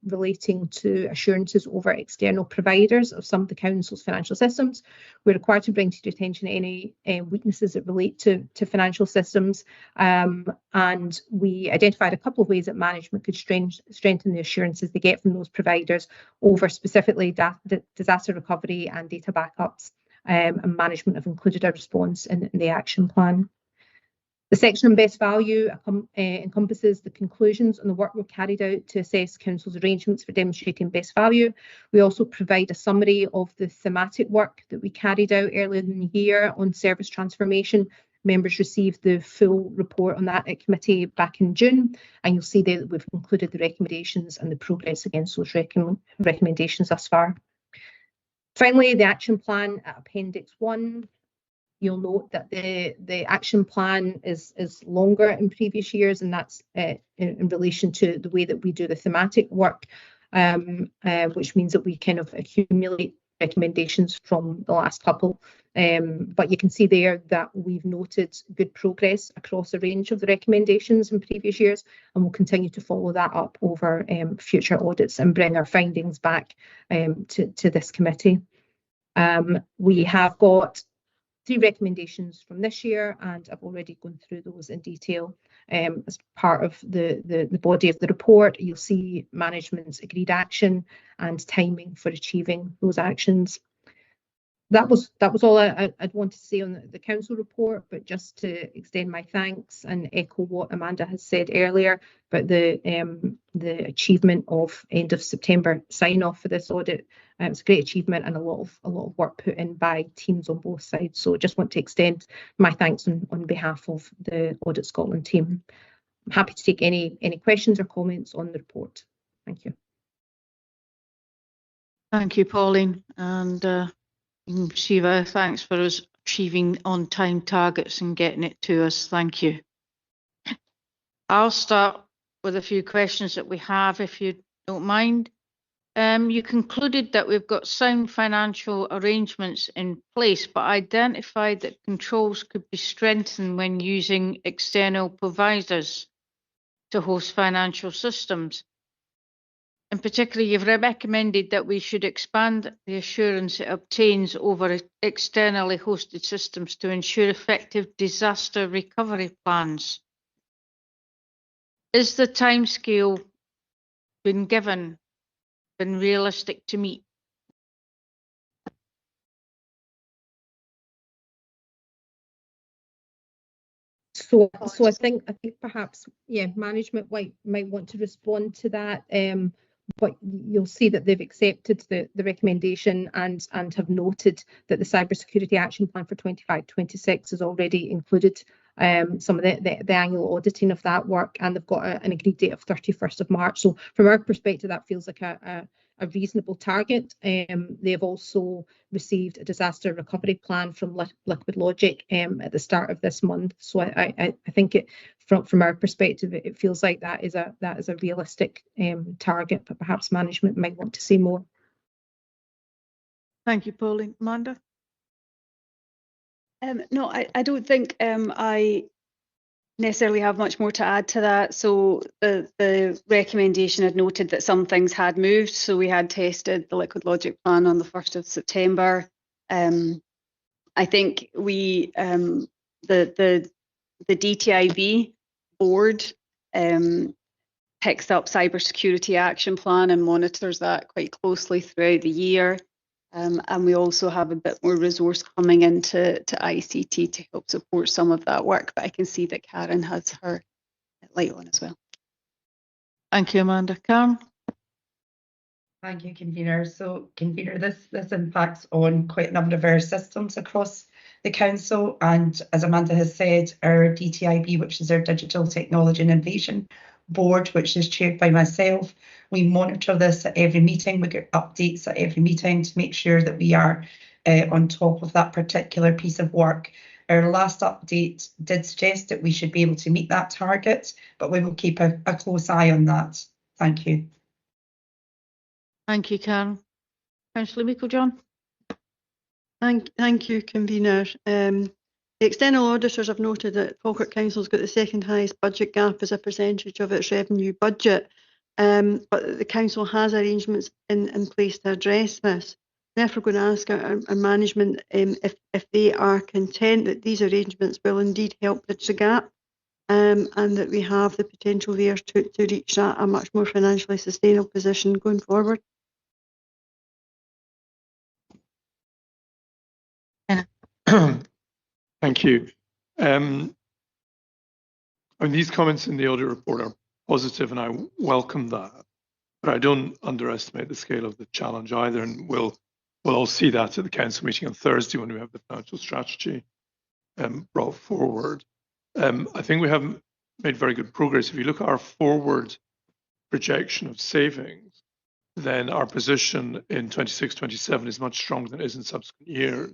relating to assurances over external providers of some of the Council's financial systems. We're required to bring to your attention any weaknesses that relate to financial systems, and we identified a couple of ways that management could strengthen the assurances they get from those providers over specifically disaster recovery and data backups, and management have included a response in the action plan. The section on best value encompasses the conclusions on the work we've carried out to assess Council's arrangements for demonstrating best value. We also provide a summary of the thematic work that we carried out earlier in the year on service transformation. Members received the full report on that at committee back in June, and you'll see there that we've included the recommendations and the progress against those recommendations thus far. Finally, the action plan at Appendix 1. You'll note that the action plan is longer in previous years, and that's in relation to the way that we do the thematic work, which means that we kind of accumulate recommendations from the last couple. But you can see there that we've noted good progress across a range of the recommendations in previous years, and we'll continue to follow that up over future audits and bring our findings back to this committee. We have got 3 recommendations from this year, and I've already gone through those in detail. As part of the body of the report, you'll see management's agreed action and timing for achieving those actions. That was all I'd want to say on the council report, but just to extend my thanks and echo what Amanda has said earlier about the achievement of end of September sign off for this audit. It's a great achievement and a lot of work put in by teams on both sides. So I just want to extend my thanks on behalf of the Audit Scotland team. I'm happy to take any questions or comments on the report. Thank you. Thank you, Pauline, and Shiva, thanks for us achieving on-time targets and getting it to us. Thank you. I'll start with a few questions that we have, if you don't mind. You concluded that we've got sound financial arrangements in place, but identified that controls could be strengthened when using external providers to host financial systems. In particular, you've recommended that we should expand the assurance it obtains over externally hosted systems to ensure effective disaster recovery plans. Is the timescale been realistic to meet? So I think perhaps management might want to respond to that. But you'll see that they've accepted the recommendation and have noted that the cybersecurity action plan for 25/26 has already included some of the annual auditing of that work, and they've got an agreed date of 31st of March. So from our perspective, that feels like a reasonable target. They've also received a disaster recovery plan from Liquid Logic at the start of this month. So I think from our perspective, it feels like that is a realistic target, but perhaps management might want to say more. Thank you, Pauline. Amanda? No, I don't think I necessarily have much more to add to that. So the recommendation had noted that some things had moved. So we had tested the Liquid Logic plan on the 1st of September. I think the The DTIB board picks up cybersecurity action plan and monitors that quite closely throughout the year. And we also have a bit more resource coming into ICT to help support some of that work. But I can see that Karen has her light on as well. Thank you, Amanda. Karen? Thank you, Convener. So, Convener, this impacts on quite a number of our systems across the council. And as Amanda has said, our DTIB, which is our Digital Technology and Innovation Board, which is chaired by myself, we monitor this at every meeting. We get updates at every meeting to make sure that we are on top of that particular piece of work. Our last update did suggest that we should be able to meet that target, but we will keep a close eye on that. Thank you. Thank you, Karen. Councillor Meikle-John? Thank you, Convener. The external auditors have noted that Falkirk Council's got the second highest budget gap as a percentage of its revenue budget, but the council has arrangements in place to address this. Therefore, going to ask our management if they are content that these arrangements will indeed help bridge the gap, and that we have the potential there to reach a much more financially sustainable position going forward. Thank you. These comments in the audit report are positive, and I welcome that. But I don't underestimate the scale of the challenge either, and we'll all see that at the council meeting on Thursday when we have the financial strategy brought forward. I think we have made very good progress. If you look at our forward projection of savings, then our position in 26-27 is much stronger than it is in subsequent years.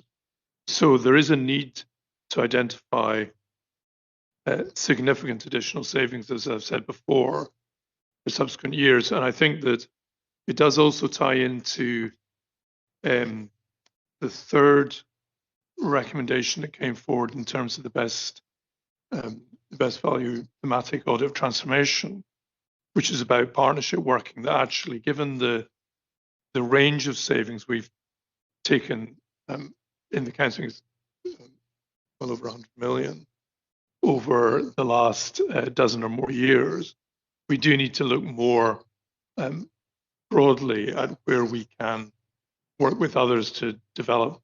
So there is a need to identify significant additional savings, as I've said before, for subsequent years. And I think that it does also tie into the third recommendation that came forward in terms of the best value thematic audit of transformation, which is about partnership working. That actually, given the range of savings we've taken in the council, is well over 100 million over the last dozen or more years, we do need to look more broadly at where we can work with others to develop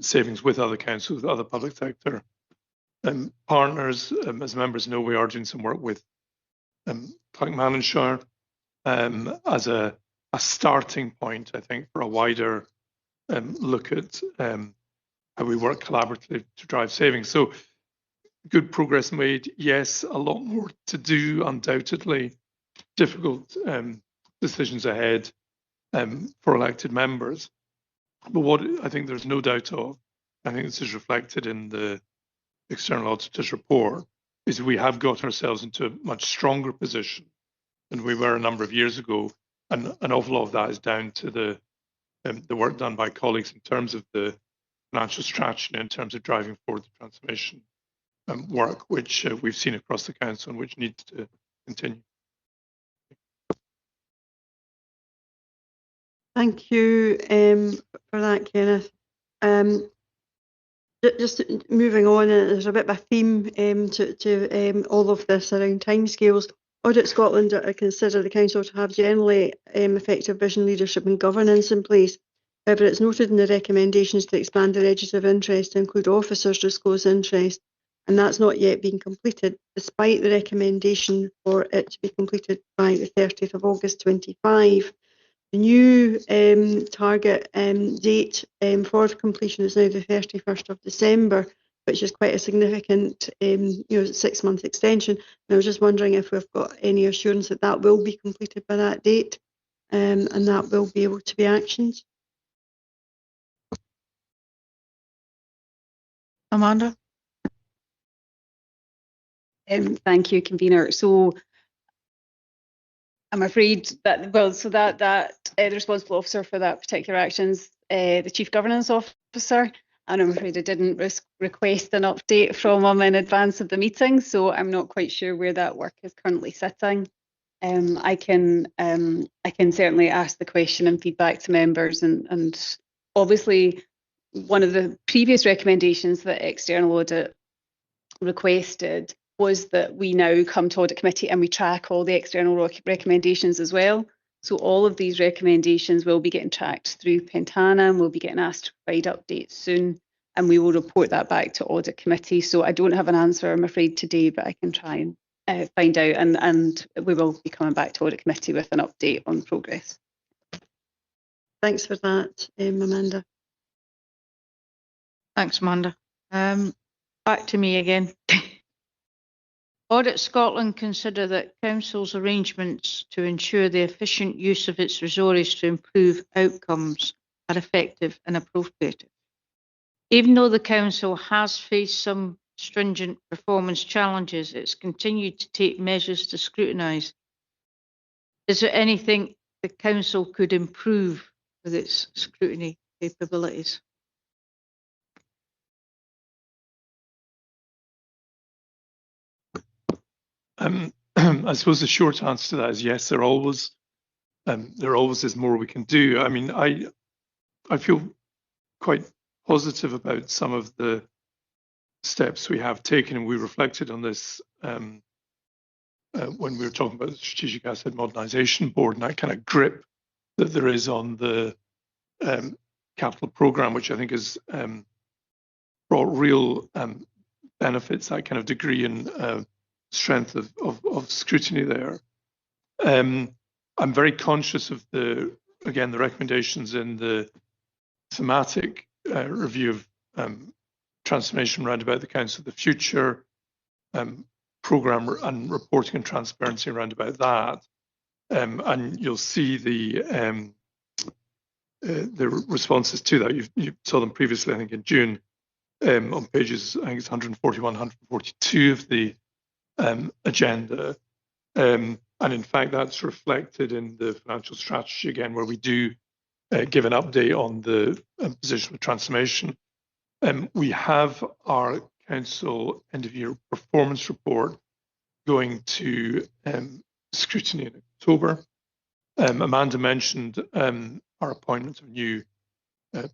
savings with other councils, with other public sector partners. As members know, we are doing some work with Clackmannanshire as a starting point, I think, for a wider look at how we work collaboratively to drive savings. So good progress made. Yes, a lot more to do, undoubtedly. Difficult decisions ahead for elected members. But what I think there's no doubt of, I think this is reflected in the external auditor's report, is we have got ourselves into a much stronger position than we were a number of years ago. And an awful lot of that is down to the work done by colleagues in terms of the financial strategy and in terms of driving forward the transformation work, which we've seen across the council and which needs to continue. Thank you for that, Kenneth. Just moving on, there's a bit of a theme to all of this around timescales. Audit Scotland consider the council to have generally effective vision, leadership and governance in place. However, it's noted in the recommendations to expand the register of interest to include officers' disclosed interest, and that's not yet been completed, despite the recommendation for it to be completed by the 30th of August 25. The new target date for completion is now the 31st of December, which is quite a significant 6-month extension. And I was just wondering if we've got any assurance that that will be completed by that date, and that will be able to be actioned. Amanda? Thank you, Convener. So I'm afraid that, well, so that the responsible officer for that particular action's the Chief Governance Officer, and I'm afraid I didn't request an update from him in advance of the meeting, so I'm not quite sure where that work is currently sitting. I can certainly ask the question and feedback to members, and obviously one of the previous recommendations that external audit requested was that we now come to Audit Committee and we track all the external recommendations as well. So all of these recommendations will be getting tracked through Pentana, and we'll be getting asked to provide updates soon, and we will report that back to Audit Committee. So I don't have an answer, I'm afraid, today, but I can try and find out, and we will be coming back to Audit Committee with an update on progress. Thanks for that, Amanda. Thanks, Amanda. Back to me again. Audit Scotland consider that Council's arrangements to ensure the efficient use of its resources to improve outcomes are effective and appropriate. Even though the Council has faced some stringent performance challenges, it's continued to take measures to scrutinise. Is there anything the Council could improve with its scrutiny capabilities? I suppose the short answer to that is yes. There always is more we can do. I mean, I feel quite positive about some of the steps we have taken, and we reflected on this when we were talking about the Strategic Asset Modernisation Board and that kind of grip that there is on the capital programme, which I think has brought real benefits, that kind of degree and strength of scrutiny there. I'm very conscious of the recommendations in the thematic review of transformation round about the Council of the Future, programme and reporting and transparency around about that. And you'll see the responses to that. You saw them previously, I think, in June, on pages, I think it's 141, 142 of the agenda. And in fact, that's reflected in the financial strategy again, where we do give an update on the position of transformation. We have our Council end of year performance report going to scrutiny in October. Amanda mentioned our appointment of a new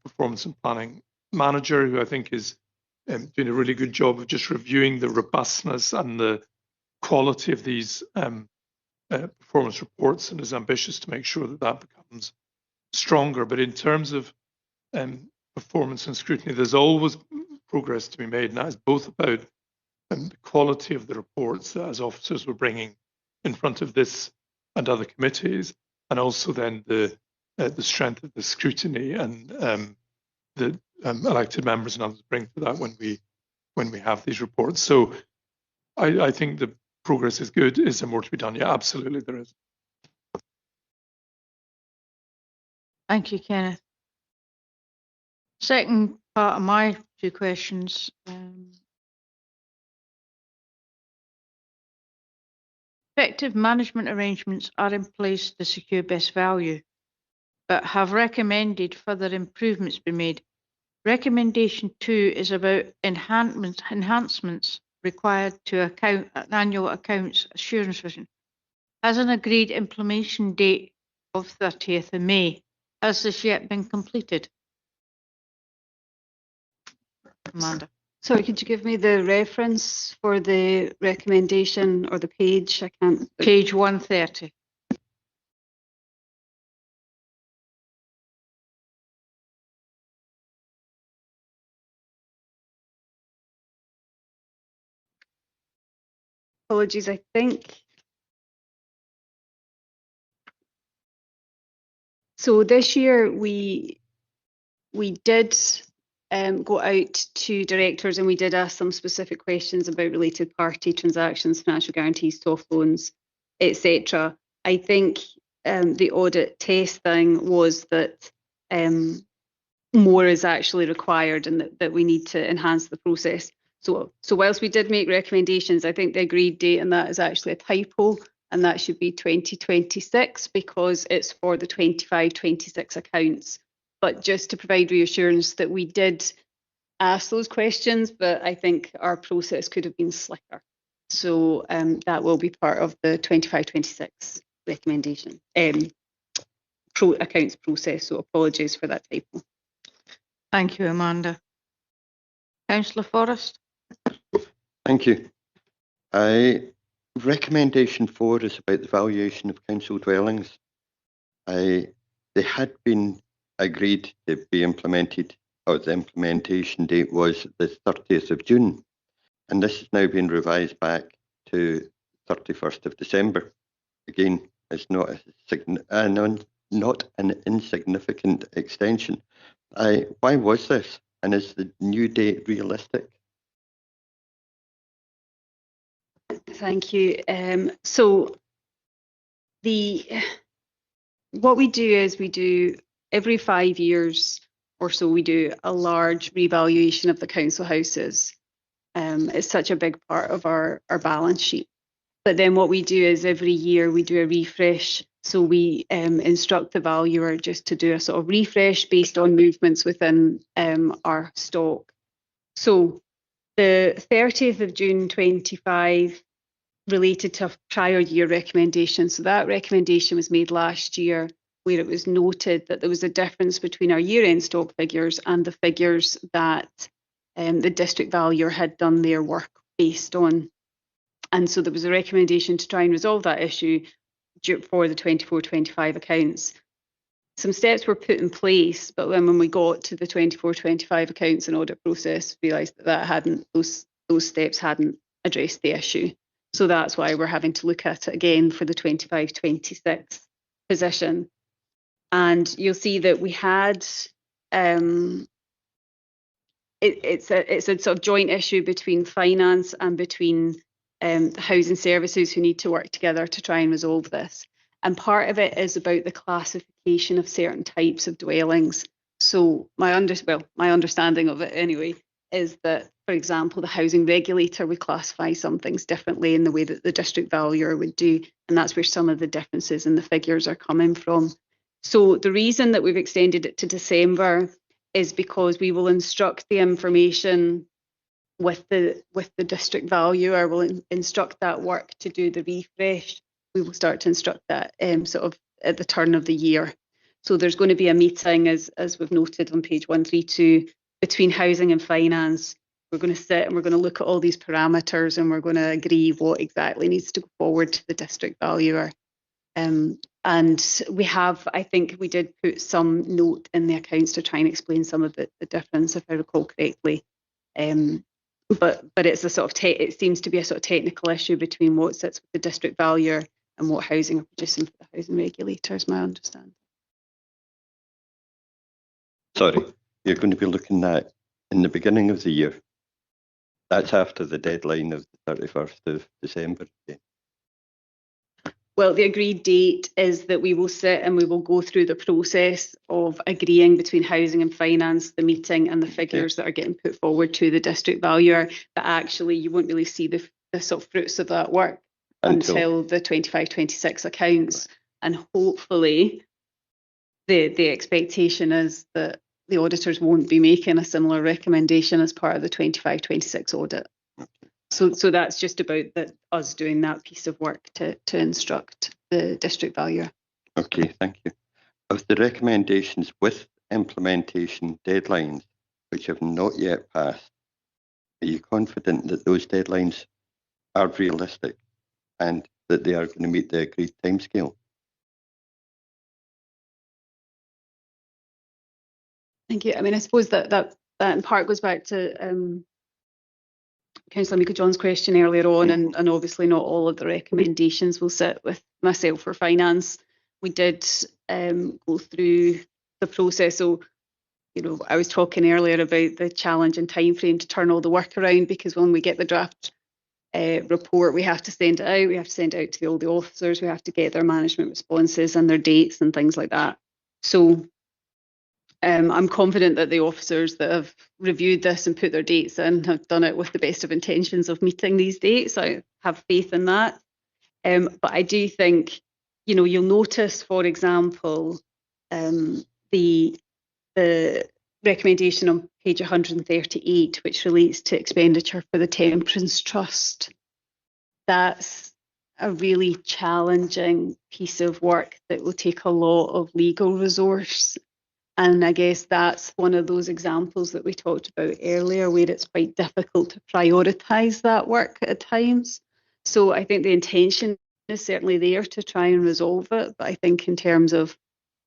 performance and planning manager, who I think is doing a really good job of just reviewing the robustness and the quality of these performance reports, and is ambitious to make sure that that becomes stronger. But in terms of performance and scrutiny, there's always progress to be made, and that is both about the quality of the reports that as officers we're bringing in front of this and other committees, and also then the strength of the scrutiny and the elected members and others bring to that when we have these reports. So I think the progress is good. Is there more to be done? Yeah, absolutely there is. Thank you, Kenneth. Second part of my two questions. Effective management arrangements are in place to secure best value, but have recommended further improvements be made. Recommendation 2 is about enhancements required to an annual accounts assurance vision. Has an agreed implementation date of 30th of May. Has this yet been completed? Amanda. Sorry, could you give me the reference for the recommendation or the page? I can't. Page 130. Apologies, I think. So this year we did go out to directors and we did ask some specific questions about related party transactions, financial guarantees, soft loans, etc. I think the audit testing was that more is actually required and that we need to enhance the process. So whilst we did make recommendations, I think the agreed date and that is actually a typo, and that should be 2026 because it's for the 25-26 accounts. But just to provide reassurance that we did ask those questions, but I think our process could have been slicker. So that will be part of the 25-26 recommendation accounts process. So apologies for that typo. Thank you, Amanda. Councillor Forrest. Thank you. Recommendation 4 is about the valuation of council dwellings. They had been agreed to be implemented, or the implementation date was the 30th of June, and this has now been revised back to 31st of December. Again, it's not an insignificant extension. Why was this, and is the new date realistic? Thank you. So what we do is we do every 5 years or so, we do a large revaluation of the council houses. It's such a big part of our balance sheet. But then what we do is every year we do a refresh. So we instruct the valuer just to do a sort of refresh based on movements within our stock. So the 30th of June 25 related to a prior year recommendation. So that recommendation was made last year, where it was noted that there was a difference between our year-end stock figures and the figures that the district valuer had done their work based on. And so there was a recommendation to try and resolve that issue for the 24-25 accounts. Some steps were put in place, but then when we got to the 24-25 accounts and audit process, realised that those steps hadn't addressed the issue. So that's why we're having to look at it again for the 25-26 position. And you'll see that we had it's a sort of joint issue between finance and between the housing services who need to work together to try and resolve this. And part of it is about the classification of certain types of dwellings. So my understanding of it anyway is that, for example, the housing regulator would classify some things differently in the way that the district valuer would do, and that's where some of the differences in the figures are coming from. So the reason that we've extended it to December is because we will instruct the information with the district valuer. We'll instruct that work to do the refresh. We will start to instruct that sort of at the turn of the year. So there's going to be a meeting, as we've noted on page 132, between housing and finance. We're going to sit and we're going to look at all these parameters and we're going to agree what exactly needs to go forward to the district valuer. And we have, I think we did put some note in the accounts to try and explain some of the difference, if I recall correctly. But it's a sort of it seems to be a sort of technical issue between what sits with the district valuer and what housing are producing for the housing regulator, is my understanding. Sorry, you're going to be looking at in the beginning of the year. That's after the deadline of the 31st of December. Okay. Well, the agreed date is that we will sit and we will go through the process of agreeing between housing and finance, the meeting and the figures that are getting put forward to the district valuer. But actually, you won't really see the sort of fruits of that work until the 25-26 accounts. And hopefully, the expectation is that the auditors won't be making a similar recommendation as part of the 25-26 audit. So that's just about us doing that piece of work to instruct the district valuer. Okay, thank you. Of the recommendations with implementation deadlines, which have not yet passed, are you confident that those deadlines are realistic and that they are going to meet the agreed timescale? Thank you. I mean, I suppose that in part goes back to Councillor Mika John's question earlier on, and obviously not all of the recommendations will sit with myself for finance. We did go through the process. So, I was talking earlier about the challenge and time frame to turn all the work around, because when we get the draft report, we have to send it out. We have to send it out to all the officers. We have to get their management responses and their dates and things like that. So I'm confident that the officers that have reviewed this and put their dates in have done it with the best of intentions of meeting these dates. I have faith in that. But I do think, you'll notice, for example, the recommendation on page 138, which relates to expenditure for the Temperance Trust. That's a really challenging piece of work that will take a lot of legal resource. And I guess that's one of those examples that we talked about earlier, where it's quite difficult to prioritise that work at times. So I think the intention is certainly there to try and resolve it, but I think in terms of,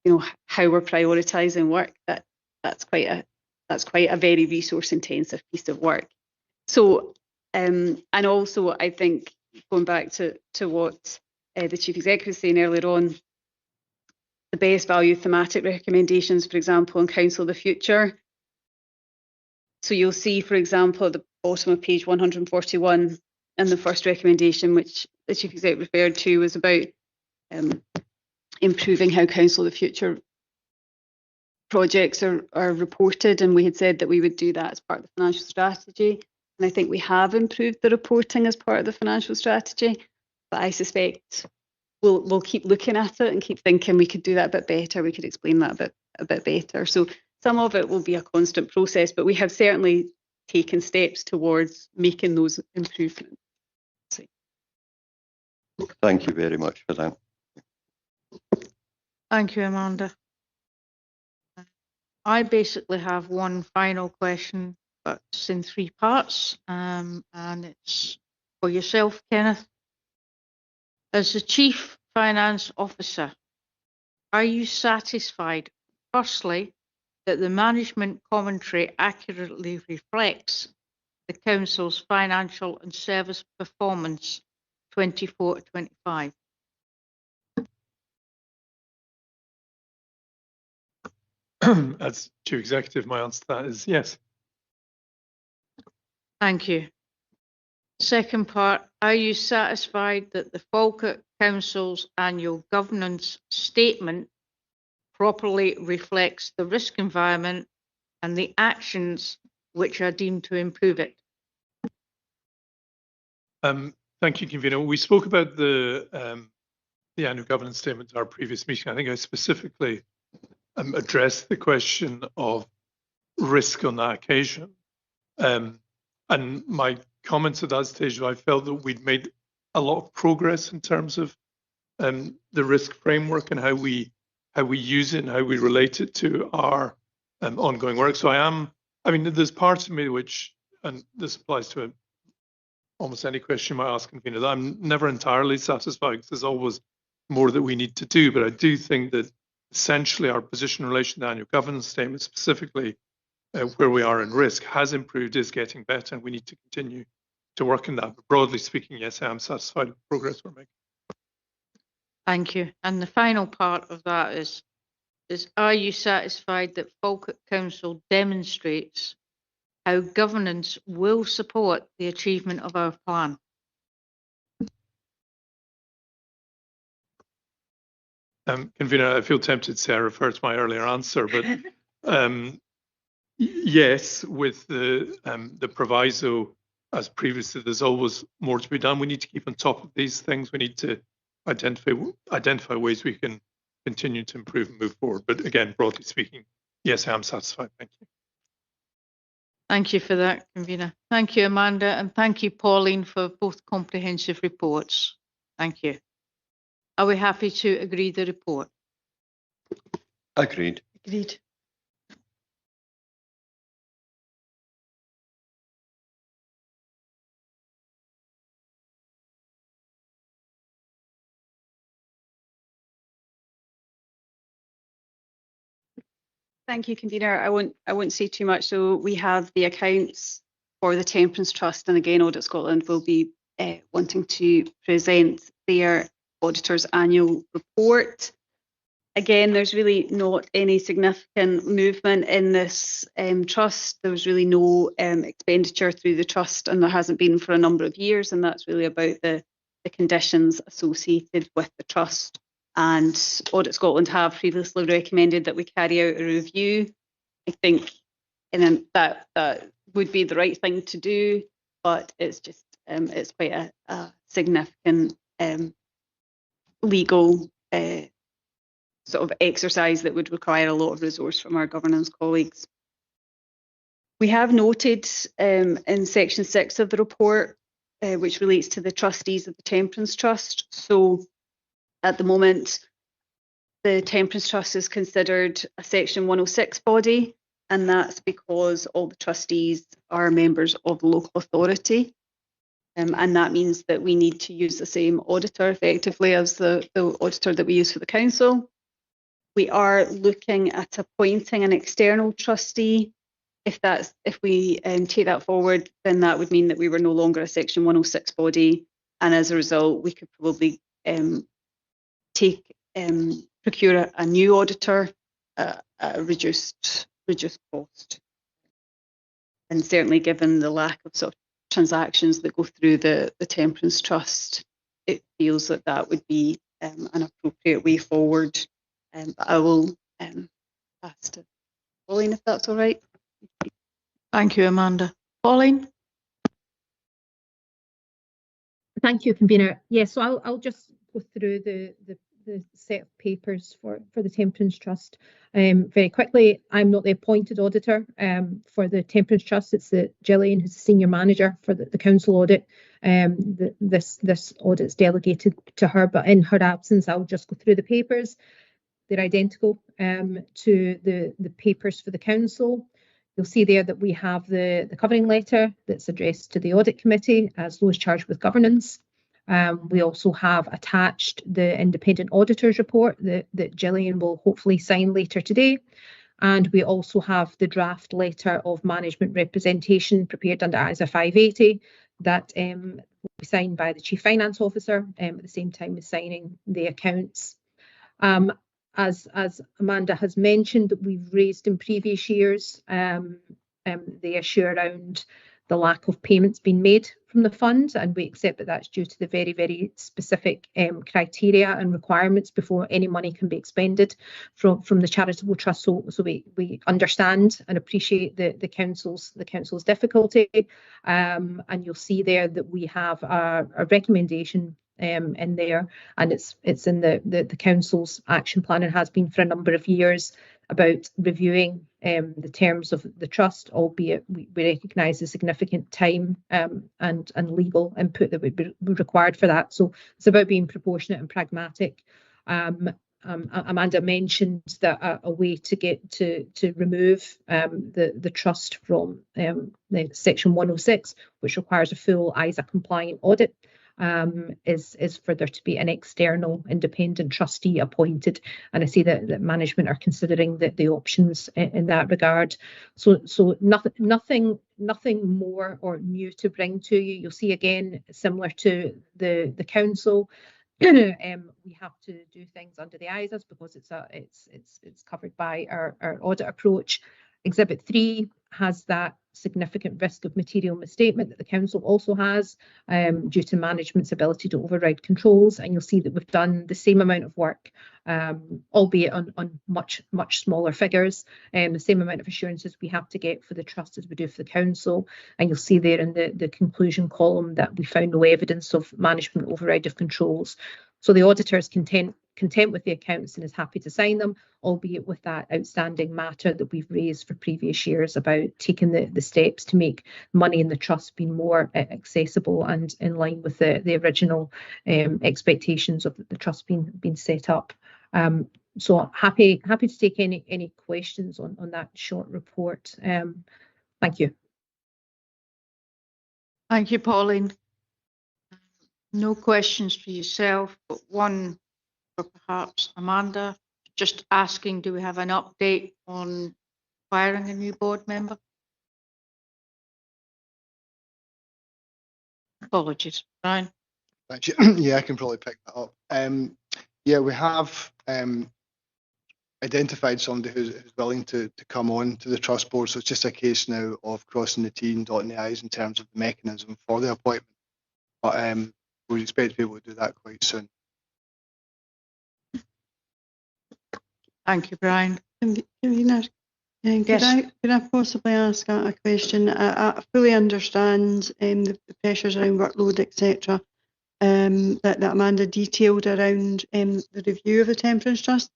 you know, how we're prioritising work, that's quite a very resource intensive piece of work. So and also I think going back to what the Chief Executive was saying earlier on, the best value thematic recommendations, for example, on Council of the Future. So you'll see, for example, at the bottom of page 141, and the first recommendation, which the Chief Executive referred to, was about improving how Council of the Future projects are reported, and we had said that we would do that as part of the financial strategy. And I think we have improved the reporting as part of the financial strategy, but I suspect we'll keep looking at it and keep thinking we could do that a bit better, we could explain that a bit better. So some of it will be a constant process, but we have certainly taken steps towards making those improvements. Thank you very much for that. Thank you, Amanda. I basically have one final question, but it's in 3 parts, and it's for yourself, Kenneth. As the Chief Finance Officer, are you satisfied, firstly, that the management commentary accurately reflects the Council's financial and service performance 24-25? As Chief Executive, my answer to that is yes. Thank you. Second part, are you satisfied that the Falkirk Council's annual governance statement properly reflects the risk environment and the actions which are deemed to improve it? Thank you, Convener. We spoke about the annual governance statement at our previous meeting. I think I specifically addressed the question of risk on that occasion. And my comments at that stage, I felt that we'd made a lot of progress in terms of the risk framework and how we use it and how we relate it to our ongoing work. So I mean, there's parts of me which, and this applies to almost any question you might ask, Convener, that I'm never entirely satisfied because there's always more that we need to do. But I do think that essentially our position in relation to the annual governance statement, specifically where we are in risk, has improved, is getting better, and we need to continue to work on that. But broadly speaking, yes, I am satisfied with the progress we're making. Thank you. And the final part of that is are you satisfied that Falkirk Council demonstrates how governance will support the achievement of our plan? Convener, I feel tempted to say I refer to my earlier answer, but yes, with the proviso as previously, there's always more to be done. We need to keep on top of these things. We need to identify ways we can continue to improve and move forward. But again, broadly speaking, yes, I am satisfied. Thank you. Thank you for that, Convener. Thank you, Amanda, and thank you, Pauline, for both comprehensive reports. Thank you. Are we happy to agree the report? Agreed. Agreed. Thank you, Convener. I won't say too much. So we have the accounts for the Temperance Trust, and again, Audit Scotland will be wanting to present their auditor's annual report. Again, there's really not any significant movement in this trust. There was really no expenditure through the trust, and there hasn't been for a number of years, and that's really about the conditions associated with the trust. And Audit Scotland have previously recommended that we carry out a review. I think that would be the right thing to do, but it's just it's quite a significant legal sort of exercise that would require a lot of resource from our governance colleagues. We have noted in section 6 of the report, which relates to the trustees of the Temperance Trust. So at the moment, the Temperance Trust is considered a Section 106 body, and that's because all the trustees are members of the local authority. And that means that we need to use the same auditor effectively as the auditor that we use for the council. We are looking at appointing an external trustee. If we take that forward, then that would mean that we were no longer a Section 106 body, and as a result, we could probably procure a new auditor at a reduced cost. And certainly, given the lack of sort of transactions that go through the Temperance Trust, it feels that that would be an appropriate way forward. But I will pass to Pauline, if that's all right. Thank you, Amanda. Pauline? Thank you, convener. Yes, so I'll just go through the set of papers for the Temperance Trust very quickly. I'm not the appointed auditor for the Temperance Trust. It's Gillian, who's the senior manager for the council audit. This audit's delegated to her, but in her absence, I'll just go through the papers. They're identical to the papers for the council. You'll see there that we have the covering letter that's addressed to the audit committee as those charged with governance. We also have attached the independent auditor's report that Gillian will hopefully sign later today. And we also have the draft letter of management representation prepared under ISA 580 that will be signed by the Chief Finance Officer at the same time as signing the accounts. As Amanda has mentioned, that we've raised in previous years the issue around the lack of payments being made from the fund, and we accept that that's due to the very, very specific criteria and requirements before any money can be expended from the charitable trust. So we understand and appreciate the council's difficulty, and you'll see there that we have a recommendation in there, and it's in the council's action plan and has been for a number of years about reviewing the terms of the trust, albeit we recognise the significant time and legal input that would be required for that. So it's about being proportionate and pragmatic. Amanda mentioned that a way to get to remove the trust from the Section 106, which requires a full ISA compliant audit, is for there to be an external independent trustee appointed, and I see that management are considering the options in that regard. So nothing more or new to bring to you. You'll see again, similar to the council, we have to do things under the ISAs because it's covered by our audit approach. Exhibit 3 has that significant risk of material misstatement that the council also has due to management's ability to override controls, and you'll see that we've done the same amount of work, albeit on much smaller figures, the same amount of assurances we have to get for the trust as we do for the council, and you'll see there in the conclusion column that we found no evidence of management override of controls. So the auditor is content with the accounts and is happy to sign them, albeit with that outstanding matter that we've raised for previous years about taking the steps to make money in the trust being more accessible and in line with the original expectations of the trust being set up. So happy to take any questions on that short report. Thank you. Thank you, Pauline. No questions for yourself, but one for perhaps Amanda. Just asking, do we have an update on hiring a new board member? Apologies, Brian. Thank you. Yeah, I can probably pick that up. Yeah, we have identified somebody who's willing to come on to the trust board. So it's just a case now of crossing the T and dotting the I's in terms of the mechanism for the appointment. But we expect to be able to do that quite soon. Thank you, Brian. Convener, Yes. could I possibly ask a question? I fully understand the pressures around workload, etc., that Amanda detailed around the review of the Temperance Trust.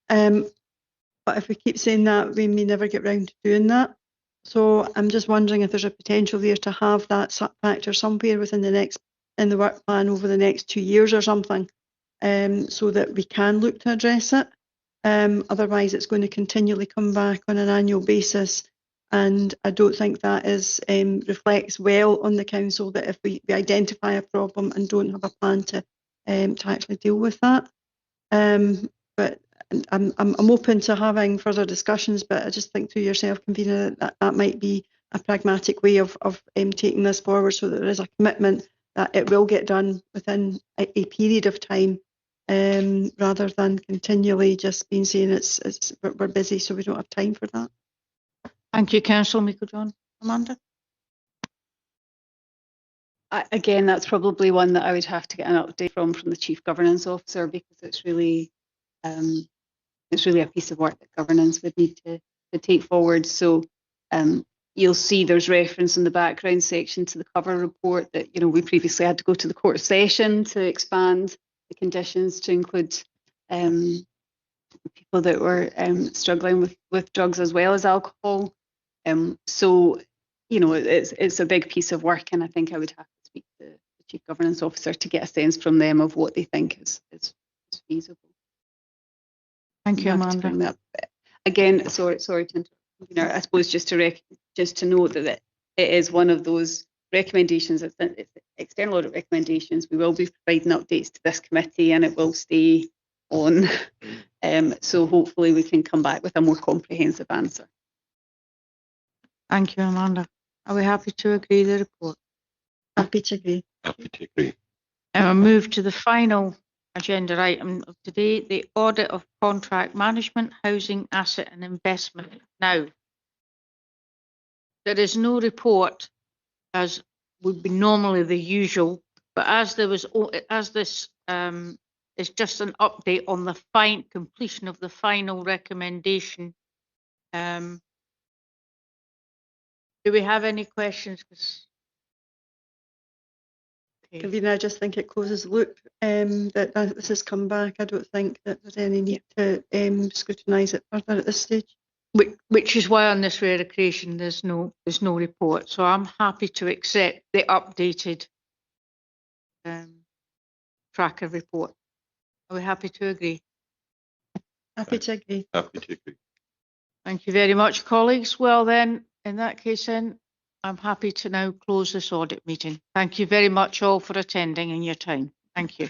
But if we keep saying that, we may never get round to doing that. So I'm just wondering if there's a potential there to have that factor somewhere within the work plan over the next 2 years or something, so that we can look to address it. Otherwise, it's going to continually come back on an annual basis. And I don't think that reflects well on the council, that if we identify a problem and don't have a plan to actually deal with that. But I'm open to having further discussions, but I just think through yourself, convener, that might be a pragmatic way of taking this forward, so that there is a commitment that it will get done within a period of time, rather than continually just being saying we're busy, so we don't have time for that. Thank you, Councillor Meikle-John. Amanda? Again, that's probably one that I would have to get an update from the Chief Governance Officer, because it's really a piece of work that governance would need to take forward. So you'll see there's reference in the background section to the cover report that we previously had to go to the court session to expand the conditions to include people that were struggling with drugs as well as alcohol. So it's a big piece of work, and I think I would have to speak to the Chief Governance Officer to get a sense from them of what they think is feasible. Thank you, Amanda. Again, sorry to interrupt. I suppose just to note that it is one of those recommendations. It's external audit recommendations. We will be providing updates to this committee, and it will stay on. So hopefully we can come back with a more comprehensive answer. Thank you, Amanda. Are we happy to agree the report? Happy to agree. Happy to agree. And we'll move to the final agenda item of today, the audit of contract management, housing, asset and investment. Now, there is no report as would be normally the usual, but as this is just an update on the completion of the final recommendation. Do we have any questions? Convener, I just think it closes the loop that this has come back. I don't think that there's any need to scrutinise it further at this stage. Which is why on this rare occasion there's no report. So I'm happy to accept the updated tracker report. Are we happy to agree? Happy to agree. Happy to agree. Thank you very much, colleagues. Well then, in that case then, I'm happy to now close this audit meeting. Thank you very much all for attending and your time. Thank you.